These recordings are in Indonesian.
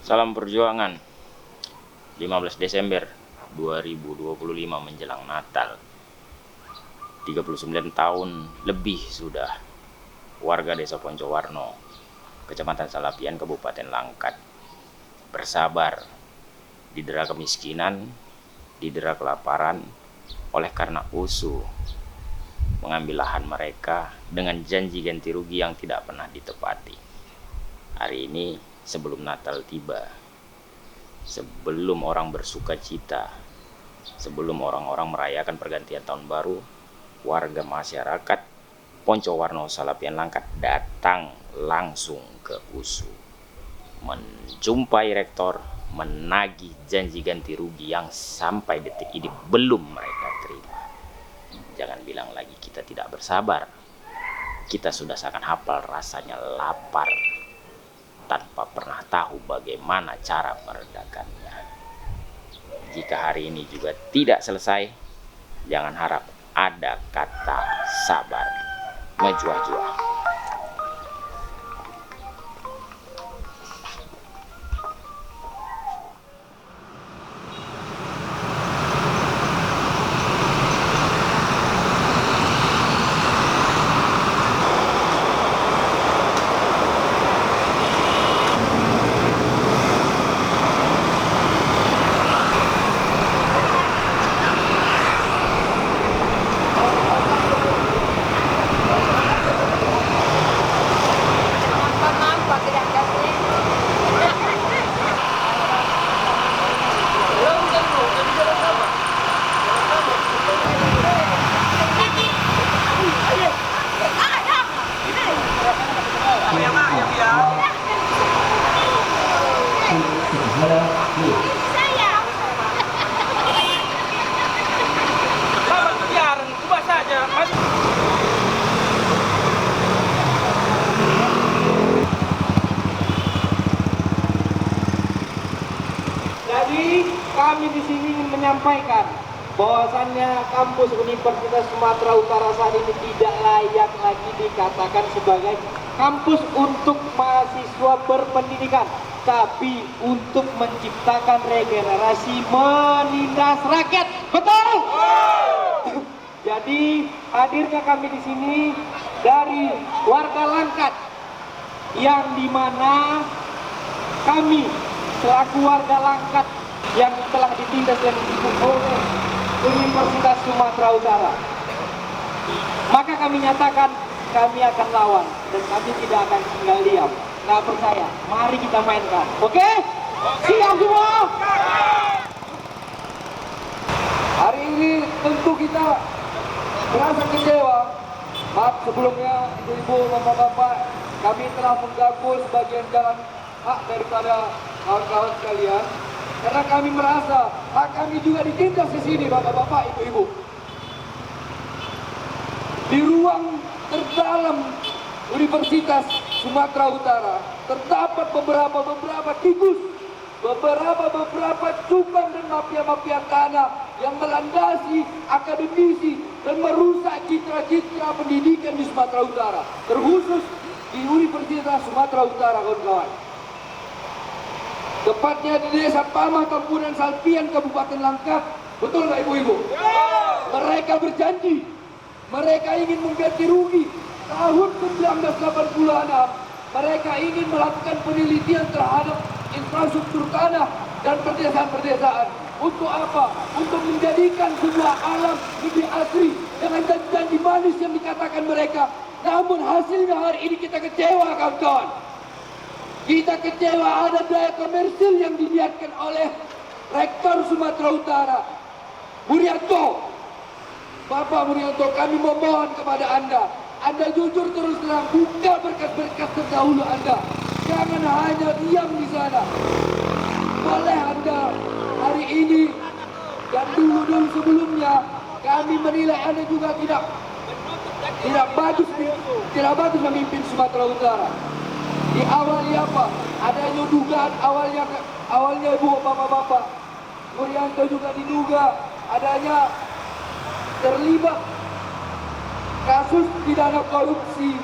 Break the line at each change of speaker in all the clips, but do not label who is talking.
Salam perjuangan. 15 Desember 2025 menjelang Natal. 39 tahun lebih sudah warga Desa Poncowarno, Kecamatan Salapian, Kabupaten Langkat bersabar didera kemiskinan, didera kelaparan oleh karena USU mengambil lahan mereka dengan janji ganti rugi yang tidak pernah ditepati. Hari ini sebelum Natal tiba, sebelum orang bersuka cita, sebelum orang-orang merayakan pergantian tahun baru, warga masyarakat Poncowarno Salapian Langkat datang langsung ke USU menjumpai rektor, menagih janji ganti rugi yang sampai detik ini belum mereka terima. Jangan bilang lagi kita tidak bersabar. Kita sudah sangat hafal rasanya lapar tanpa pernah tahu bagaimana cara meredakannya. Jika hari ini juga tidak selesai, jangan harap ada kata sabar. Menjuah-juah.
Jadi kami di sini ingin menyampaikan bahwasannya kampus Universitas Sumatera Utara saat ini tidak layak lagi dikatakan sebagai kampus untuk mahasiswa berpendidikan, tapi untuk menciptakan regenerasi menindas rakyat. Betul? Jadi hadirnya kami di sini dari warga Langkat yang dimana kami selaku warga Langkat yang telah ditindas dan dipukul oleh Universitas Sumatera Utara, maka kami nyatakan kami akan lawan dan kami tidak akan tinggal diam. Nggak percaya, mari kita mainkan. Oke? Siap semua? Hari ini tentu kita merasa kecewa. Maaf sebelumnya ibu-ibu, bapak-bapak, kami telah mengganggu sebagian jalan hak daripada kawan-kawan sekalian, karena kami merasa hak kami juga ditindas di sini, bapak-bapak, ibu-ibu. Di ruang terdalam Universitas Sumatera Utara terdapat beberapa tikus, beberapa cukang dan mafia-mafia tanah yang melandasi akademisi dan merusak citra-citra pendidikan di Sumatera Utara, terkhusus di Universitas Sumatera Utara, kawan-kawan. Tepatnya di Desa Pamah, Kampunan Salapian, Kabupaten Langkat. Betul nggak ibu-ibu? Mereka berjanji, mereka ingin mengganti rugi. Tahun 1986, mereka ingin melakukan penelitian terhadap infrastruktur tanah dan perdesaan-perdesaan. Untuk apa? Untuk menjadikan sebuah alam lebih asri dengan janji manis yang dikatakan mereka. Namun hasilnya hari ini kita kecewa, kawan-kawan. Kita kecewa ada daya komersil yang dilihatkan oleh Rektor Sumatera Utara, Murianto. Bapak Murianto, kami memohon kepada Anda jujur terus terang, buka berkas-berkas terdahulu Anda. Jangan hanya diam di sana. Boleh Anda hari ini dan dulu sebelumnya kami menilai Anda juga tidak bagus memimpin Sumatera Utara. Diawali apa? Adanya dugaan awalnya ibu bapak-bapak Murianto juga diduga adanya terlibat kasus pidana korupsi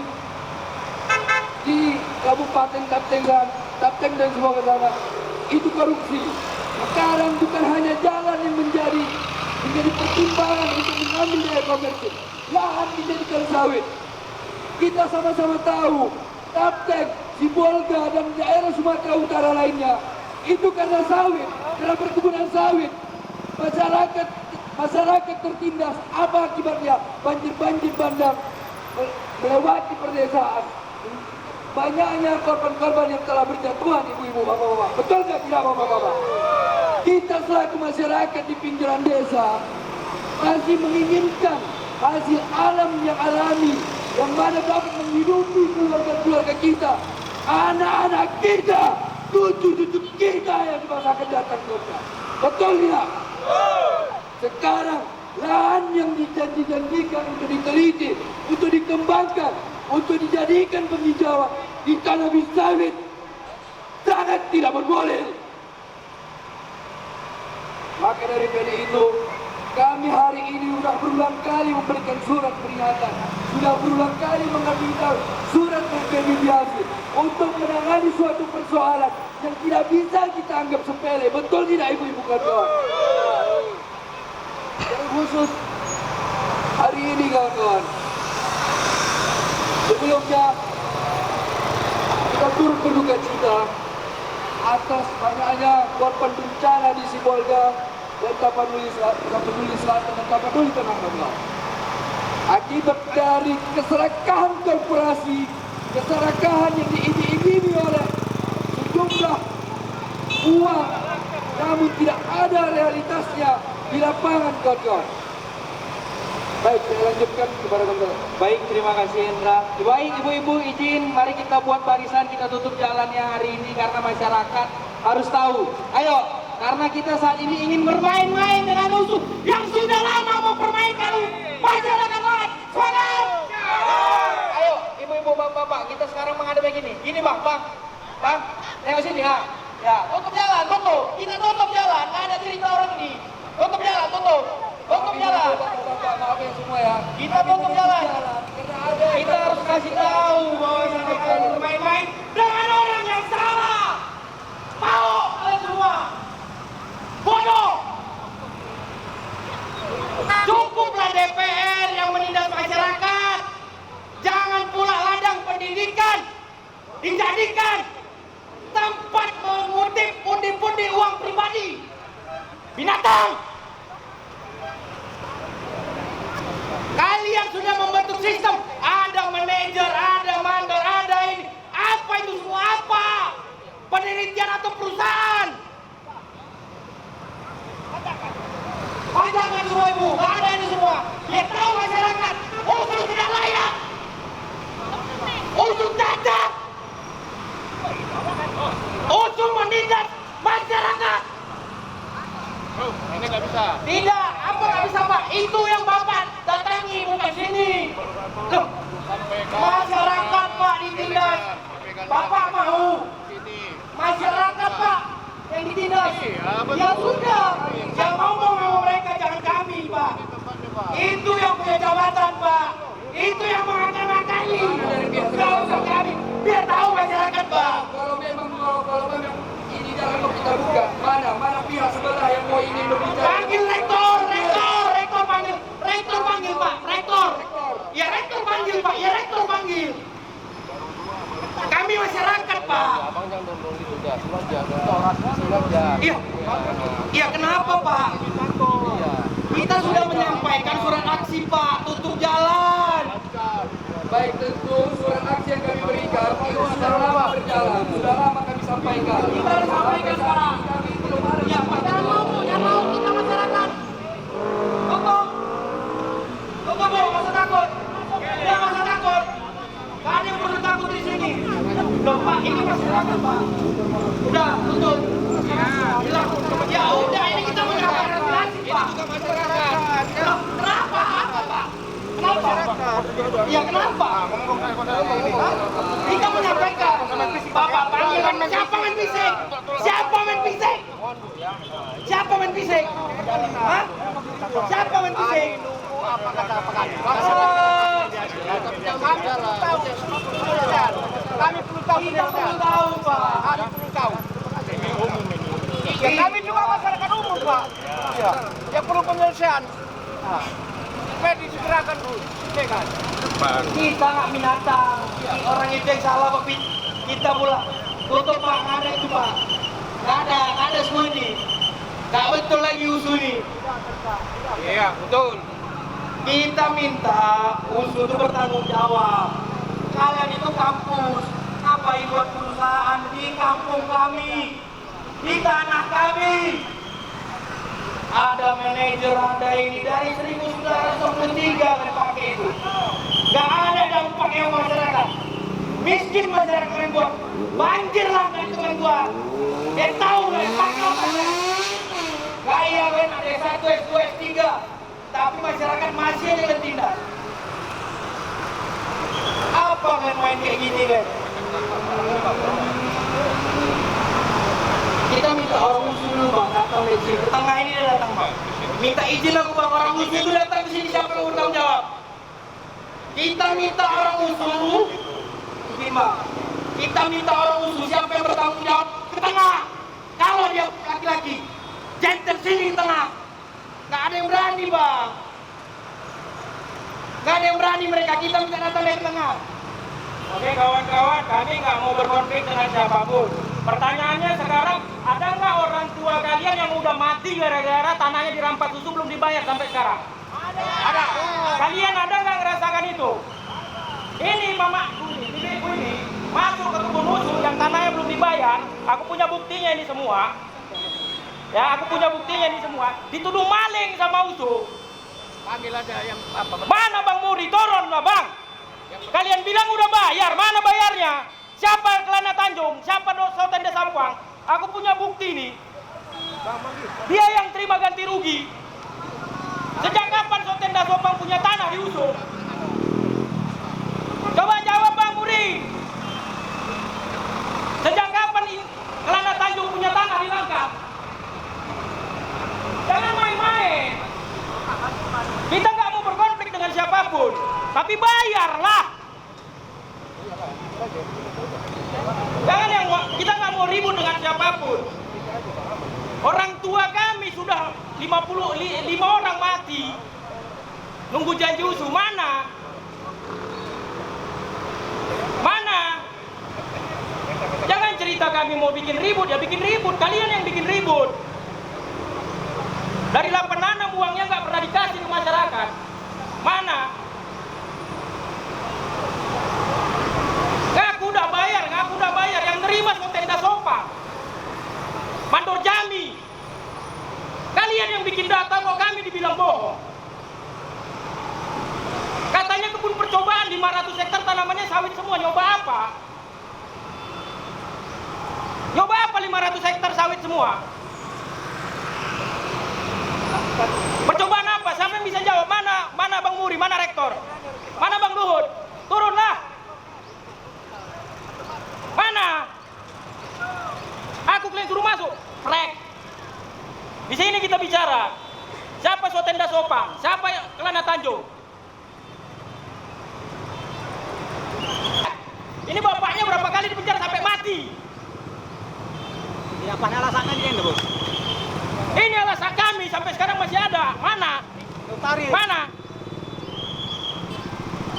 di Kabupaten Tapteng dan semua ke sana. itu korupsi. Sekarang bukan hanya jalan yang menjadi pertimbangan untuk mengambil daya komersil, lahan dijadikan sawit. Kita sama-sama tahu, Kapten, Sibolga dan daerah Sumatera Utara lainnya itu karena sawit, karena perkebunan sawit. Masyarakat tertindas. Apa akibatnya? Banjir bandang melewati perdesaan. Banyaknya korban-korban yang telah berjatuhan, ibu-ibu, bapak-bapak. Betul nggak tidak, bapak-bapak? Kita selaku masyarakat di pinggiran desa masih menginginkan hasil alam yang alami, yang mana dapat menghidupi keluarga-keluarga kita, anak-anak kita, cucu-cucu kita yang di masa akan datang. Betul tidak? Sekarang lahan yang dijanjikan untuk diteliti, untuk dikembangkan, untuk dijadikan penghijauan ditanami sawit sangat tidak berboleh. Maka dari itu kami hari ini sudah berulang kali memberikan surat peringatan, sudah berulang kali mengambil surat memediasi untuk menangani suatu persoalan yang tidak bisa kita anggap sepele. Betul tidak, ibu-ibu kawan-kawan? Yang khusus hari ini, kawan-kawan, sebelumnya kita turut berduka cita atas banyaknya korban bencana di Sibolga dan Tapanuli Selatan dan Tapanuli Tengah Barat. Akibat dari keserakahan korporasi, keserakahan yang diiming-imingi oleh sejumlah uang, namun tidak ada realitasnya di lapangan, kawan-kawan. Baik, saya lanjutkan kepada kawan-kawan.
Baik, terima kasih Indra. Baik, ibu-ibu izin, mari kita buat barisan, kita tutup jalannya hari ini karena masyarakat harus tahu. Ayo, karena kita saat ini ingin bermain-main dengan musuh yang sudah lama mempermainkan masyarakat lain. Semangat! Ayo, ibu-ibu, bapak-bapak, kita sekarang menghadapi gini. Gini bang, tengok sini ha. Ya, tutup jalan, tutup. Kita tutup jalan, nggak ada cerita orang ini. Tutup jalan, tutup. Tutup jalan.
Maaf ya semua ya.
Kita tutup jalan. Kita harus kasih tahu bahwa kita bermain-main dengan orang yang salah. Mau kalian semua? Bodoh. Cukuplah DPR yang menindas masyarakat. Jangan pula ladang pendidikan dijadikan tempat mengutip pundi-pundi uang pribadi. Binatang. Kalian sudah membentuk sistem, ada manajer, ada mandor, ada ini. Apa itu semua? Apa? Penelitian atau perusahaan? Pajangan semua ibu, nggak ada ini semua. Dia tahu masyarakat, usul tidak layak, usul cacat, usul menindas masyarakat.
Ini nggak bisa.
Tidak, apa nggak bisa Pak? Itu yang Bapak datangi, bukan sini. Loh, masyarakat Pak ditindas. Bapak mau masyarakat Pak yang ditindas. Ya sudah, yang ngomong sama mereka jangan kami Pak. Itu yang punya jabatan Pak. Itu yang mengakali. Nggak usah kami. Biar tahu masyarakat Pak.
Kalau memang ini jalan mau kita buka, mana pihak sebelah yang mau ingin berbicara?
Panggil rektor panggil Pak, rektor. Ya rektor panggil Pak, ya rektor panggil. Kami masyarakat Pak.
Abang jangan dorong gitu dah. Surat.
Iya kenapa Pak? Kita sudah menyampaikan surat aksi Pak, tutup jalan.
Baik, tentu surat aksi yang kami berikan itu sudah lama berjalan, sudah lama kami sampaikan.
Kita harus sampaikan sekarang.
Kami belum ada.
Ya Pak, jangan mau kita masyarakat. Tutup Bu, nggak usah takut. Ya nggak usah takut. Gak ada yang perlu takut di sini. Loh Pak, ini masyarakat Pak. Udah, tutup. Ya udah, ini kita menyampaikan aspirasi Pak. Loh, kenapa? Apa Pak? Kenapa? Ya kenapa? Kita menyampaikan. Bapak panggilan siapa main fisik? Siapa main fisik? Siapa main fisik? Hah? Siapa main fisik?
Kami perlu tahu.
Kita perlu tahu Pak.
Kami perlu tahu. Iya. Yang perlu penyelesaian. Nah, supaya disegerakan dulu. Ya kan?
Kita nggak binatang. Orang itu yang salah, Pak. Kita pula tutup Pak, nggak ada itu Pak. Nggak ada semua ini. Nggak betul lagi USU ini.
Iya, betul.
Kita minta USU itu bertanggung jawab. Kalian itu kampus, ngapain buat perusahaan di kampung kami, di tanah kami. Ada manajer, ada ini dari 1993 kan pakai itu. Gak ada dampaknya masyarakat. Miskin masyarakat yang buat, banjir lah kan itu yang buat. Dia tahu lah pakai apa ya. Kaya kan ada S1, S2, S3, tapi masyarakat masih ada yang tindak. Apa kan main kayak gini kan? Kita minta orang USU dulu bang, datang di sini. Ke tengah ini dia datang bang. Minta izin aku bang, orang USU itu datang ke sini, siapa yang bertanggung jawab? Kita minta orang USU, Bima. Kita minta orang USU, siapa yang bertanggung jawab? Ke tengah. Kalau dia laki-laki, jangan sini di tengah. Gak ada yang berani bang. Gak ada yang berani mereka, kita minta datang dari tengah.
Oke kawan-kawan, kami nggak mau berkonflik dengan siapapun. Pertanyaannya sekarang, ada nggak orang tua kalian yang udah mati gara-gara tanahnya dirampas USU belum dibayar sampai sekarang? Ada. Kalian ada nggak ngerasakan itu? Ini mamaku ini, bibiku ini masuk ke kebun USU yang tanahnya belum dibayar. Aku punya buktinya ini semua. Ya, aku punya buktinya ini semua. Dituduh maling sama USU.
Panggil aja yang apa?
Mana Bang Muri? Turun lah Bang. Kalian bilang udah bayar, mana bayarnya? Siapa Kelana Tanjung? Siapa Sotenda Sampang? Aku punya bukti nih. Dia yang terima ganti rugi. Sejak kapan Sotenda Sampang punya tanah di USU? Coba jawab Bang Muri. Sejak kapan Kelana Tanjung punya tanah di Langkat? Jangan main-main. Kita nggak mau berkonflik dengan siapapun, tapi bayarlah. Jangan yang kita nggak mau ribut dengan siapapun. Orang tua kami sudah 55 orang mati, nunggu janji USU mana? Mana? Jangan cerita kami mau bikin ribut, ya bikin ribut. Kalian yang bikin ribut. Dari 86 uangnya nggak pernah dikasih ke masyarakat. Mana? Ngaku udah bayar. Yang nerima Sotenda Sampang. Mandor Jambi. Kalian yang bikin data kok kami dibilang bohong. Katanya kebun percobaan 500 hektar tanamannya sawit semua. Nyoba apa? Nyoba apa 500 hektar sawit semua? Percobaan apa? Siapa yang bisa jawab? Mana Bang Muri? Mana Rektor? Mana Bang Luhut? Turunlah. Mana? Aku kalian suruh masuk. Frek. Di sini kita bicara. Siapa Sotenda Sampang? Siapa Kelana Tanjung? Ini bapaknya berapa kali dipenjara sampai mati?
Ini apa alasannya ini, Bos?
Ini alasan kami sampai sekarang masih ada. Mana?
Tarik.
Mana?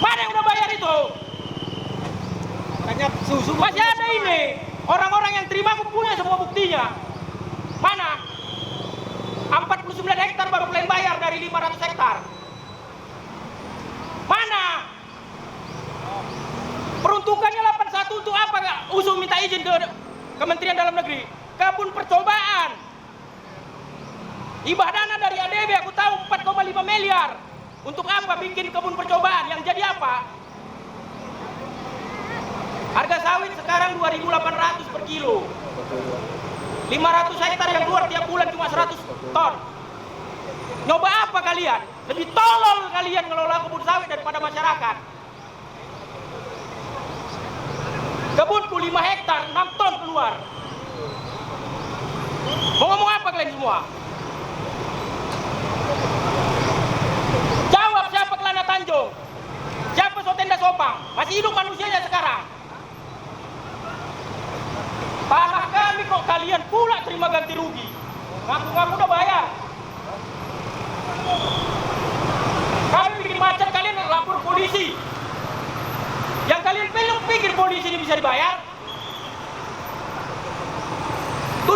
Mana yang udah bayar itu?
Makanya susu
Masih ada ini. Orang-orang yang terima aku punya semua buktinya. Mana? 49 hektar baru kalian bayar dari 500 hektar. Mana? Peruntukannya 81 untuk apa nggak? USU minta izin ke Kementerian Dalam Negeri. Kebun percobaan. Hibah dana dari ADB aku tahu 4,5 miliar. Untuk apa bikin kebun percobaan? Yang jadi apa? Harga sawit sekarang 2.800 per kilo. 500 hektar yang keluar tiap bulan cuma 100 ton. Nyoba apa kalian? Lebih tolol kalian ngelola kebun sawit daripada masyarakat. Kebunku 5 hektar, 6 ton keluar. Mau ngomong apa kalian semua? Jawab siapa Kelana Tanjung? Siapa Sotenda Sampang? Masih hidup manusianya sekarang. Tanah kami kok kalian pula terima ganti rugi. Ngaku-ngaku udah bayar.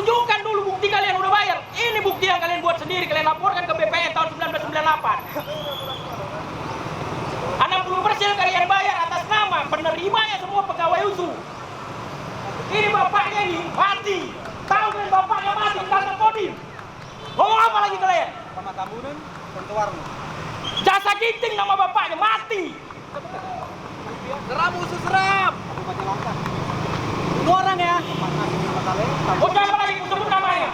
Tunjukkan dulu bukti kalian udah bayar. Ini bukti yang kalian buat sendiri. Kalian laporkan ke BPN tahun 1998. 60% kalian bayar atas nama penerimanya semua pegawai USU. Ini bapaknya ini mati. Tahu kan bapaknya mati karena Kodim. Ngomong apa lagi kalian?
Sama Tambunan, Pontowarno.
Jasa Ginting nama bapaknya mati.
Seram usus seram. Kabupaten Langkat. Bunuh orang ya.
Oh jangan lagi sebut namanya.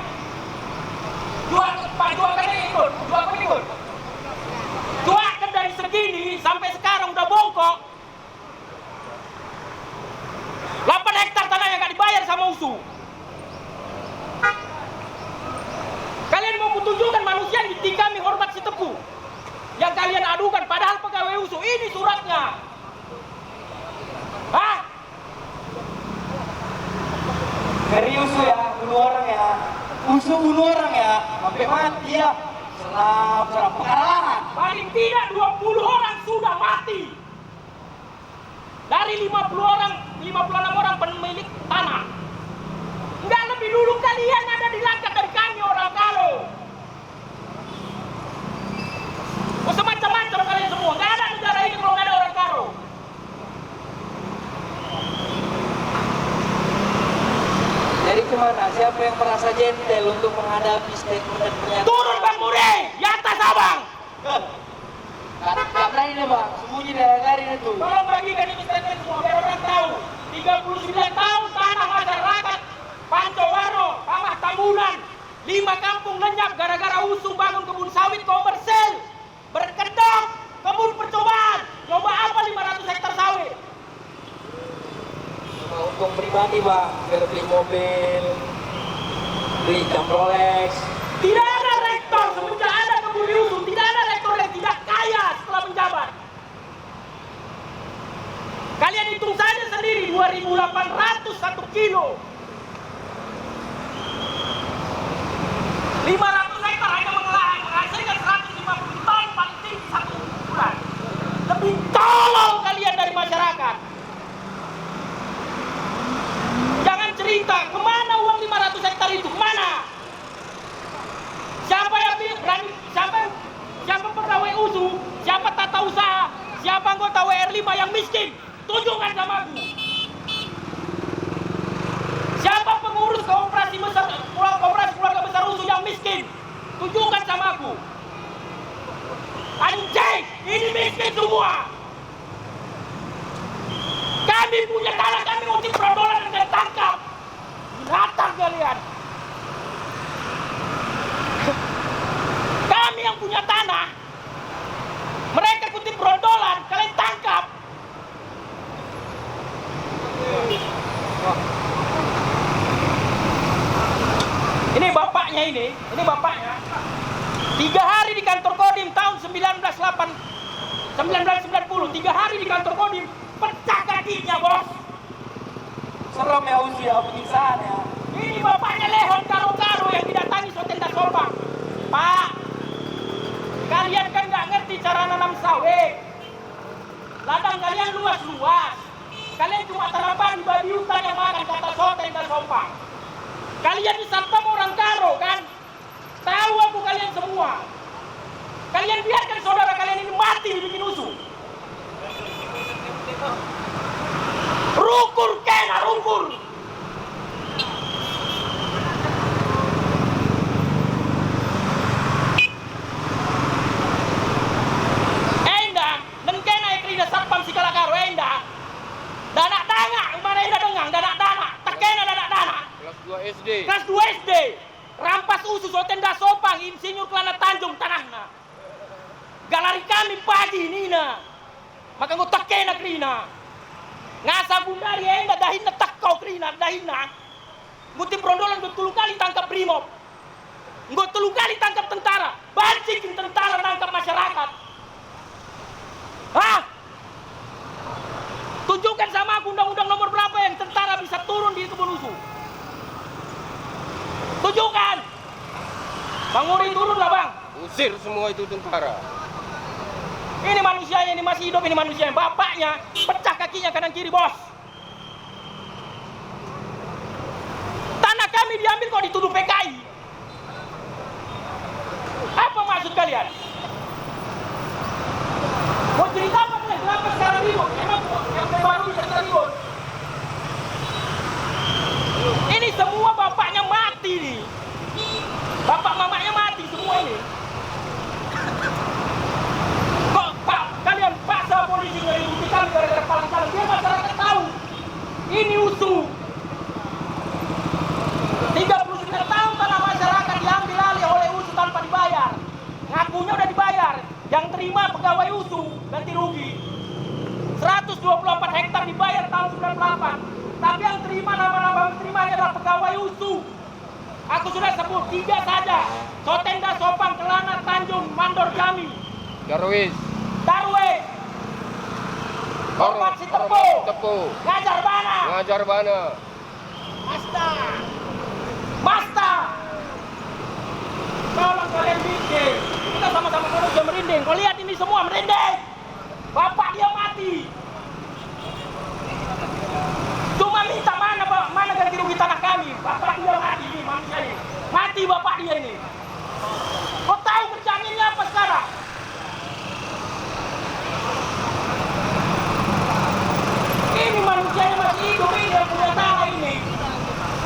Pak Juakan ikut. Juakan ikut. Juakan dari segini sampai sekarang udah bongkok. 8 hektar tanah yang gak dibayar sama USU. Kalian mau kutunjukkan manusia yang ditikami hormat si Tepu yang kalian adukan padahal pegawai USU. Ini suratnya. Hah?
Dari USU ya, bunuh orang ya. USU bunuh orang ya, sampai mati ya. Seram pengalaman.
Paling tidak 20 orang sudah mati. Dari 56 orang pemilik tanah. Enggak lebih dulu kalian ada di Langkat dari kami orang Karo. Oh semacam-macam kalian semua. Enggak ada negara ini kalau enggak ada orang Karo.
Jadi kemana? Siapa yang merasa jentel untuk menghadapi statement dan pernyataan?
Turun Bang Mure, di atas abang.
Gak berani nih bang, sembunyi dari garin itu.
Tolong bagikan ini statement semua biar orang tahu. 39 tahun tanah masyarakat Pancowarno, Pamah Tambunan, 5 kampung lenyap gara-gara USU bangun kebun sawit komersil. Berkedok, kebun percobaan. Coba apa 500 hektar sawit?
Untung pribadi bang, biar beli mobil, beli jam Rolex.
Tidak ada rektor semenjak ada kebun USU, tidak ada rektor yang tidak kaya setelah menjabat. Kalian hitung saja sendiri 2.800 1 kilo. 500 hektar hanya menghasilkan 150 ton paling tinggi 1 bulan. Lebih tolol kalian dari masyarakat. Jangan cerita kemana uang 500 hektar itu, kemana? Siapa yang berani, siapa pegawai USU, siapa tata usaha, siapa anggota WR5 yang miskin? Tunjukkan sama aku. Siapa pengurus koperasi keluarga besar USU yang miskin? Tunjukkan sama aku. Anjing, ini miskin semua. Kami punya tanah, kami ngutip perodolan dan tangkap. Binatang kalian. Kami yang punya tanah, mereka kutip perodolan, kalian tangkap. Ini bapaknya ini bapaknya. 3 hari di kantor Kodim tahun 1990, 3 hari di kantor Kodim, pecah kakinya bos.
Serem ya usia penyiksaan ya.
Ini bapaknya Lehon Karo-Karo yang didatangi Sotenda Sobang. Pak, kalian kan nggak ngerti cara nanam sawit. Ladang kalian luas-luas. Kalian cuma tanaman babi hutan yang makan kata Sotenda Sobang. Kalian di Satpam orang Karo kan? Tahu aku kalian semua. Kalian biarkan saudara kalian ini mati dibikin USU. Rukur kena rukur. Enda, dan kena ikrida Satpam Sikala Karo enda. Danak dangak, mana enda dengang danak danak, tak kena danak danak.
Kelas 2 SD.
Kelas 2 SD. Rampas USU Sotenda Sobang, Insinyur Kelana Tanjung tanahna. Galari kami pagi nina. Maka ngau tak kena krina. Ngasa bundari enda dahinna tak kau krina dahinna. Nguti perondolan betul kali tangkap brimob. Ngau 3 kali tangkap tentara. Banting tentara tangkap masyarakat. Hah? Tunjukkan sama aku undang-undang nomor berapa yang tentara bisa turun di kebun USU. Tunjukkan. Bang Muri turun lah bang.
Usir semua itu tentara.
Ini manusianya, ini masih hidup, ini manusianya. Bapaknya pecah kakinya kanan kiri bos. Tanah kami diambil kok dituduh dituduh PKI. Apa maksud kalian? Mau cerita apa kalian? Kenapa sekarang ribut? Emang yang baru bisa kita ribut? Ini semua bapaknya mati nih. Bapak mamanya mati semua ini. Kok Pak, kalian paksa polisi ngeributikan gara-gara palang-palang? Biar masyarakat tahu. Ini usuh. 39 tahun tanah masyarakat diambil alih oleh usuh tanpa dibayar. Ngakunya udah dibayar. Yang terima pegawai usuh ganti rugi. 124 hektar dibayar tahun 98. Tapi yang terima nama-nama terimanya adalah pegawai usuh. Aku sudah sebut 3 saja. Sotenda, Sopang, Kelana, Tanjung, Mandor, Jami.
Darwis.
Darwis. Hormat si Tepu. Ngajar Bana. Masta. Tolong kalian bikin. Kita sama-sama manusia merinding. Kau lihat ini semua merinding. Bapak dia mati. Cuma minta mana ganti rugi tanah kami. Bapak dia mati ini manusia ini. Mati bapak dia ini. Kau tahu berjanjinya apa sekarang? Ini manusianya masih hidup ini yang punya tanah ini.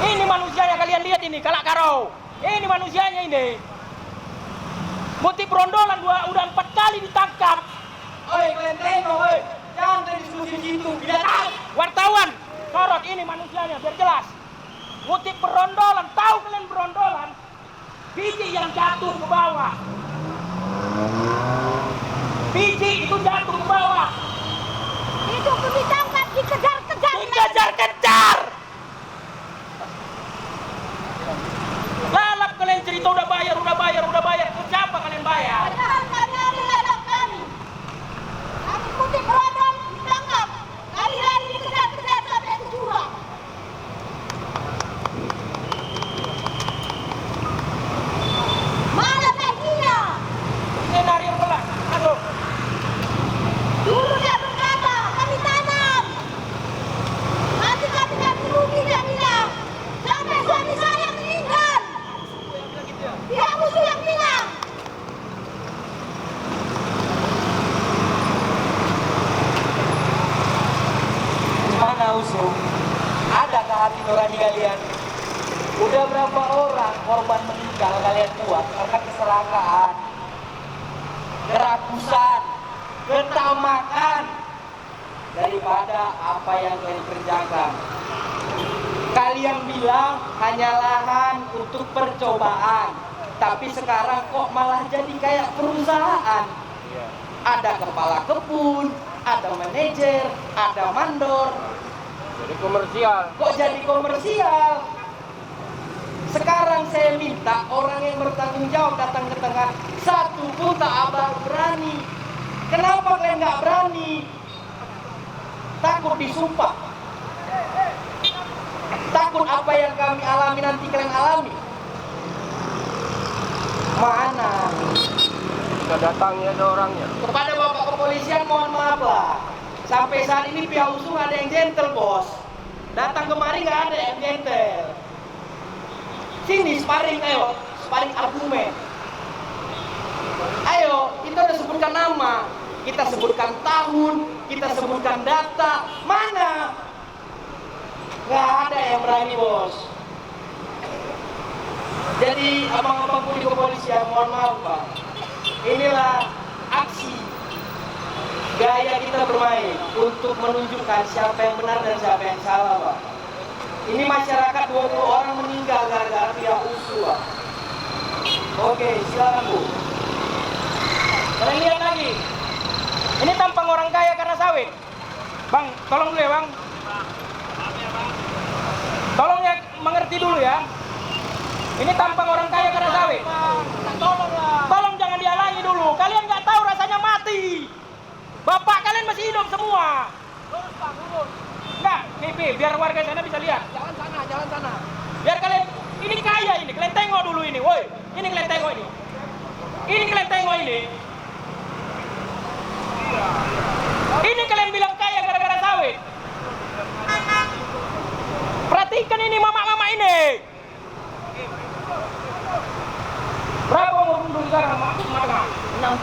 Ini manusianya kalian lihat ini, kalak karau. Ini manusianya ini. Motif rondolan udah 4 kali ditangkap.
Oi, kalian tengok, oi. Jangan diskusi di situ. Binatang.
Wartawan, sorot ini manusianya biar jelas. Motif berondolan, tahu kalian berondolan? Biji yang jatuh ke bawah. Biji itu jatuh ke bawah.
Itu ditangkap, dikejar-kejar.
Dikejar-kejar. Lalap kalian cerita udah bayar. Ke siapa kalian bayar?
Padahal kami ada ladang kami. Kami putih berodong, ditangkap. Kami lari dikejar-kejar sampai ke jurang. Mana taginya?
Skenario pelan. Masuk.
Dulu dia berkata, kami tanam. Nanti kami ganti rugi, dia bilang. Sampai suami saya meninggal. Dia musuh yang bilang.
Mana usuh? Adakah hati nurani kalian? Udah berapa orang korban meninggal kalian buat karena keserakaan, kerakusan, ketamakan daripada apa yang kalian kerjakan. Kalian bilang hanya lahan untuk percobaan, tapi sekarang kok malah jadi kayak perusahaan. Ada kepala kebun, ada manajer, ada mandor.
Jadi komersial.
Kok jadi komersial? Sekarang saya minta orang yang bertanggung jawab datang ke tengah. Satu pun tak abang berani. Kenapa kalian nggak berani? Takut disumpah. Takut apa yang kami alami nanti kalian alami. Mana?
Kita datangi ada orangnya.
Kepada Bapak Kepolisian mohon maaf lah. Sampai saat ini pihak usung ada yang gentle bos. Datang kemari nggak ada yang gentle. Sini sparring, ayo sparring argumen. Ayo kita udah sebutkan nama, kita sebutkan tahun, kita sebutkan data. Mana? Nggak ada yang berani bos. Jadi abang-abang di kepolisian mohon maaf pak. Inilah aksi gaya kita bermain untuk menunjukkan siapa yang benar dan siapa yang salah pak. Ini masyarakat 20 orang meninggal gara-gara pihak usuh pak. Oke silakan bu.
Kalian lihat lagi. Ini tampang orang kaya karena sawit. Bang, tolong dulu ya bang. Tolong ya mengerti dulu ya. Ini tampang orang kaya karena sawit. Tolong jangan dihalangi dulu. Kalian nggak tahu rasanya mati. Bapak kalian masih hidup semua.
Lurus Pak, lurus.
Enggak, biar warga sana bisa lihat.
Jalan sana.
Biar kalian, ini kaya ini. Kalian tengok dulu ini, woi. Ini kalian tengok ini. Ini kalian tengok ini. Ini kalian bilang kaya gara-gara sawit. Perhatikan ini mama-mama ini. 60!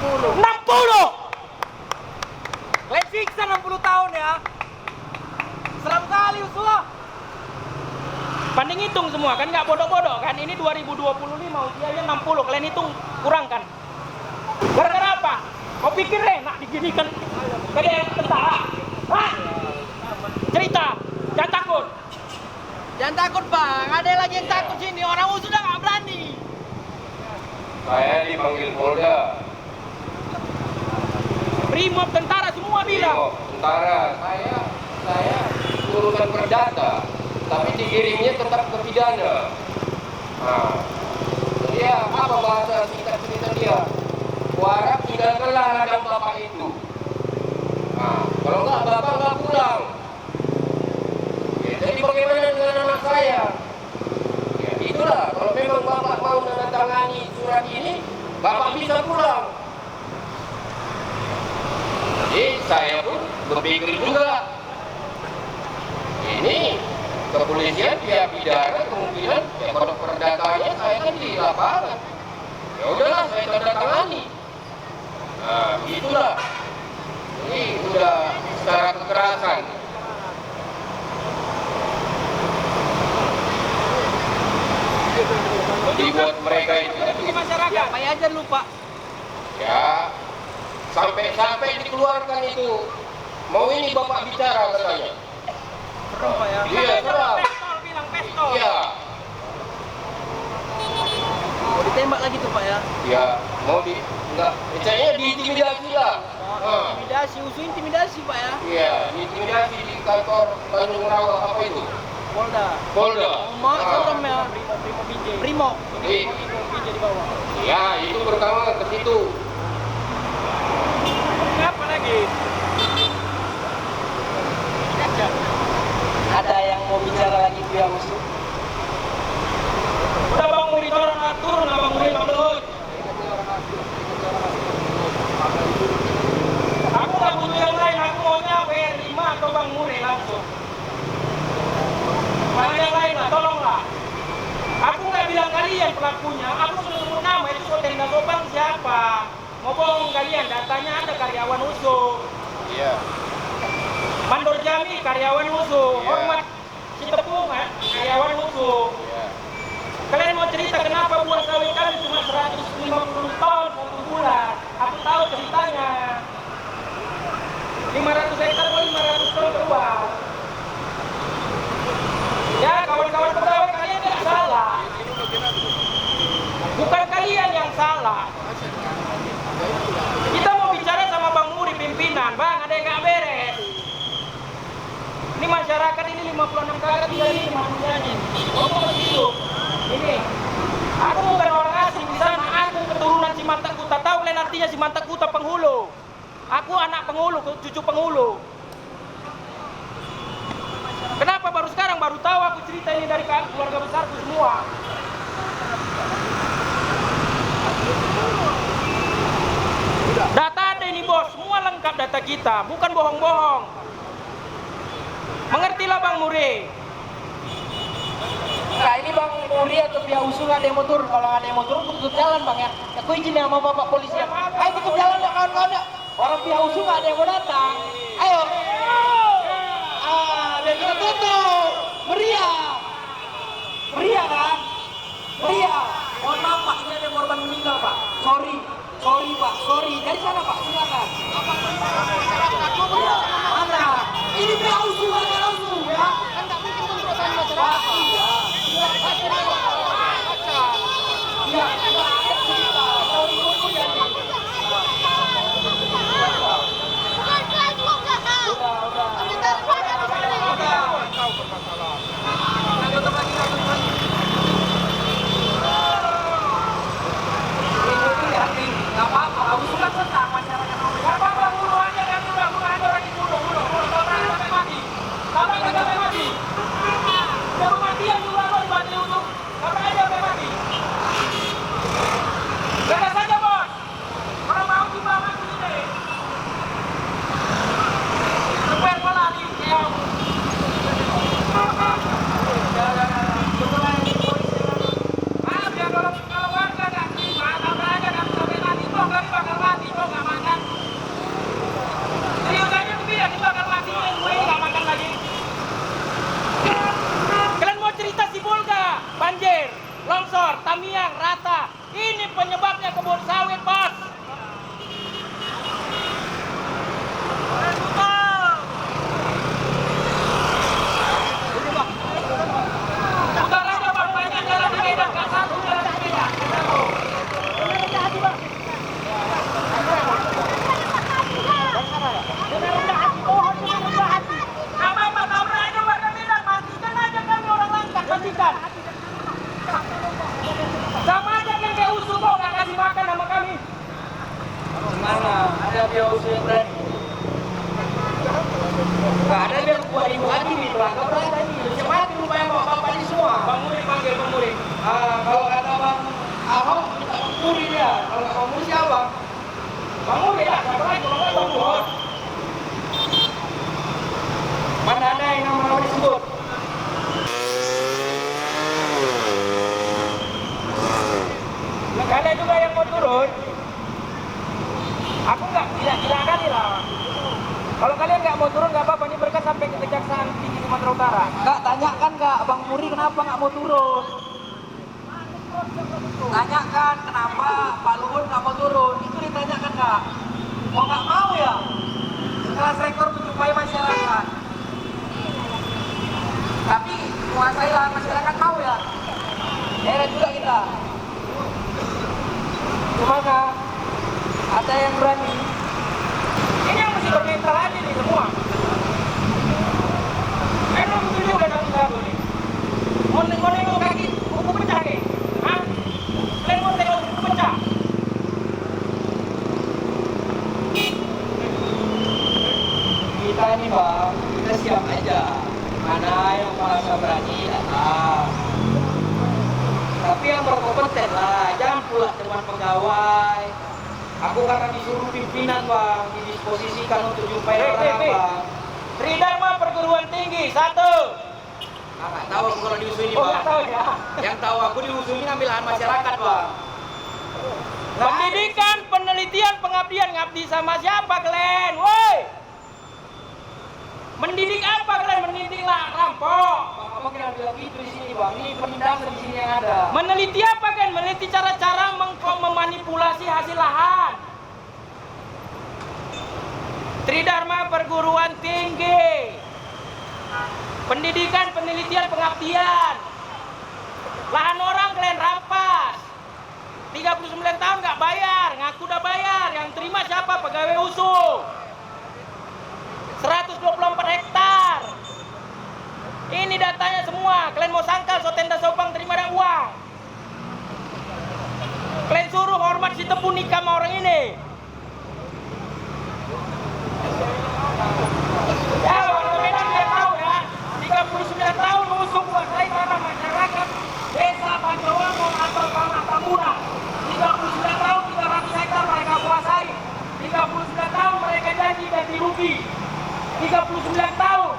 Kalian siksa 60 tahun ya. Seram kali usul.
Banding hitung semua kan, nggak bodoh-bodoh kan. Ini 2025 usianya 60, kalian hitung kurang kan. Gara-gara apa? Kau pikir enak diginikan kayak tentara? Hah? Cerita, jangan takut.
Jangan takut bang, ada lagi yang takut sini. Orang sudah nggak berani.
Saya dipanggil Polda.
Brimob, tentara semua bilang.
Tentara. Saya urusan perdata, tapi dikirimnya tetap ke pidana. Nah, dia apa bahasa singkat cerita dia? Warap tinggalkanlah ladang bapak itu. Nah, kalau nggak bapak nggak pulang. Ya, jadi bagaimana dengan anak saya? Ya, itulah kalau memang bapak mau menandatangani surat ini, bapak bisa pulang. Jadi saya pun berpikir juga, ini kepolisian pihak pidana kemungkinan ya kalau perdatanya saya kan di lapangan. Ya udahlah saya tanda tangani. Nah, itulah. Ini udah secara kekerasan. Jadi buat mereka itu
Di masyarakat.
Apa aja lupa.
ya sampai dikeluarkan itu. Mau ini bapak bicara katanya.
Serem pak ya.
Iya, serap.
Pistol, bilang pistol.
Iya.
Mau ditembak lagi tuh pak ya.
Ya, mau di enggak, misalnya diintimidasi lah.
Intimidasi, usul intimidasi pak ya.
Iya, diintimidasi di kantor Tanjung Rawa apa itu?
Polda.
Polda.
Mak, serem ya.
Brimob BJ.
Primo.
Di,
BJ di bawah.
ya, itu pertama ke situ.
Apa lagi?
Ada yang mau bicara lagi pihak usul?
Udah bang Muri turun abang Muri turun. Aku nggak butuh yang lain, aku maunya WR5 atau bang Muri langsung. Mana yang lain lah, tolonglah. Aku nggak bilang kalian pelakunya, aku sudah sebut nama itu Tenda Sobang siapa? Mau bohong kalian, datanya ada karyawan USU.
Iya.
Mandor Jami karyawan USU.
Iya.
Hormat Citepung karyawan USU.
Iya.
Kalian mau cerita kenapa buah sawit kami cuma 150 ton 1 bulan? Aku tahu ceritanya. 500 hektar atau 500 ton keluar. Ya kawan-kawan pegawai kalian tidak salah. Bukan kalian yang salah. Kita mau bicara sama Bang Muri pimpinan, Bang ada yang nggak beres. Ini masyarakat ini 56 kakak tinggal di manusianya. Ngomong begitu. Ini, aku bukan orang asing di sana. Aku keturunan Simantak Kuta. Tahu kalian artinya Simantak Kuta penghulu? Aku anak penghulu, cucu penghulu. Kenapa baru sekarang baru tahu aku cerita ini dari keluarga besarku semua? Data ada ini bos, semua lengkap data kita, bukan bohong-bohong. Mengertilah Bang Muri.
Nah ini Bang Muri atau pihak usul ada yang mau turun. Kalau ada yang mau turun tutup jalan Bang ya. Aku izin ya sama Bapak polisi. Ayo tutup jalan ya kawan-kawan ya. Orang pihak usul nggak ada yang mau datang. Ayo. Biar kita tutup. Meriah. Meriah kan? Meriah. Mohon maaf Pak, ini ada korban meninggal Pak. Sorry Pak, sorry. Dari sana Pak, silakan. Mana? Ini pihak usul, warga usul ya. Kan nggak mungkin pemberontakan masyarakat. Iya.
Jangan longsor, Tamiang, rata. Ini penyebabnya kebun sawit, Bos. Utaranya Bang, banyak jalan di Medan, Kak, satu jalan di Medan. Apa tabrak aja warga Medan, matikan aja kami orang Langkat, matikan. Sama aja yang kayak usul kok nggak kasih makan sama kami.
Mana ada biar usul yang berani? Gak ada biar buat ibu hati nih, Bang. Gak berani tadi. Mati rupanya bapak ini semua.
Bang Muri panggil Bang Muri.
Kalau kata Bang Ahok, minta Bang Muri dia. Kalau Bang Muri siapa?
Bang Muri lah, siapa lagi kalau nggak Bang Muri.
Mana ada yang nama-nama disebut?
Ada juga yang mau turun. Aku nggak silakan lah. Kalau kalian nggak mau turun nggak apa-apa, ini berkas sampai ke Kejaksaan Tinggi Sumatera Utara.
Kak, tanyakan Kak, Bang Muri kenapa nggak mau turun? Tanyakan kenapa Pak Luhut nggak mau turun. Itu ditanyakan Kak. Mau nggak mau ya? Kelas rektor menjumpai masyarakat. Tapi menguasai lahan masyarakat mau ya? Heran juga kita. Gimana? Ada yang berani?
Ini yang mesti bermental aja nih semua. Memang begini udah nanti lagu nih. Mau nengok kaki, buku pecah nih. Hah? Kalian mau tengok buku pecah?
Kita ini Bang, kita siap aja. Mana yang merasa berani datang. Tapi yang berkompeten lah, jangan pula teman pegawai. Aku karena disuruh pimpinan Bang, didisposisikan untuk jumpai orang Bang.
Tridharma Perguruan Tinggi 1.
Nggak tahu aku kalau diusulin
Oh,
Bang.
nggak tahu ya.
Yang tahu aku diusulin ngambil lahan masyarakat Bang.
Pendidikan, penelitian, pengabdian. Ngabdi sama siapa kalian? Woi! Mendidik apa kalian? Mendidik lah rampok.
Apa kita bilang gitu di sini Bang? Ini penindasan di sini yang ada.
Meneliti apa kan? Meneliti cara-cara memanipulasi hasil lahan. Tridharma Perguruan Tinggi. Pendidikan, penelitian, pengabdian. Lahan orang kalian rampas. 39 tahun nggak bayar, ngaku udah bayar. Yang terima siapa? Pegawai usul. 124 hektar. Ini datanya semua. Kalian mau sangkal, Sotenda Sopang terima ada uang. Kalian suruh hormat si Tepu nikah sama orang ini. Ya, orang Medan dia tahu ya. 39 tahun mengusung kuasai tanah masyarakat Desa Pancowango atau Tanah Tambuna. 39 tahun 300 hektar mereka kuasai. 39 tahun mereka janji ganti rugi. 39 tahun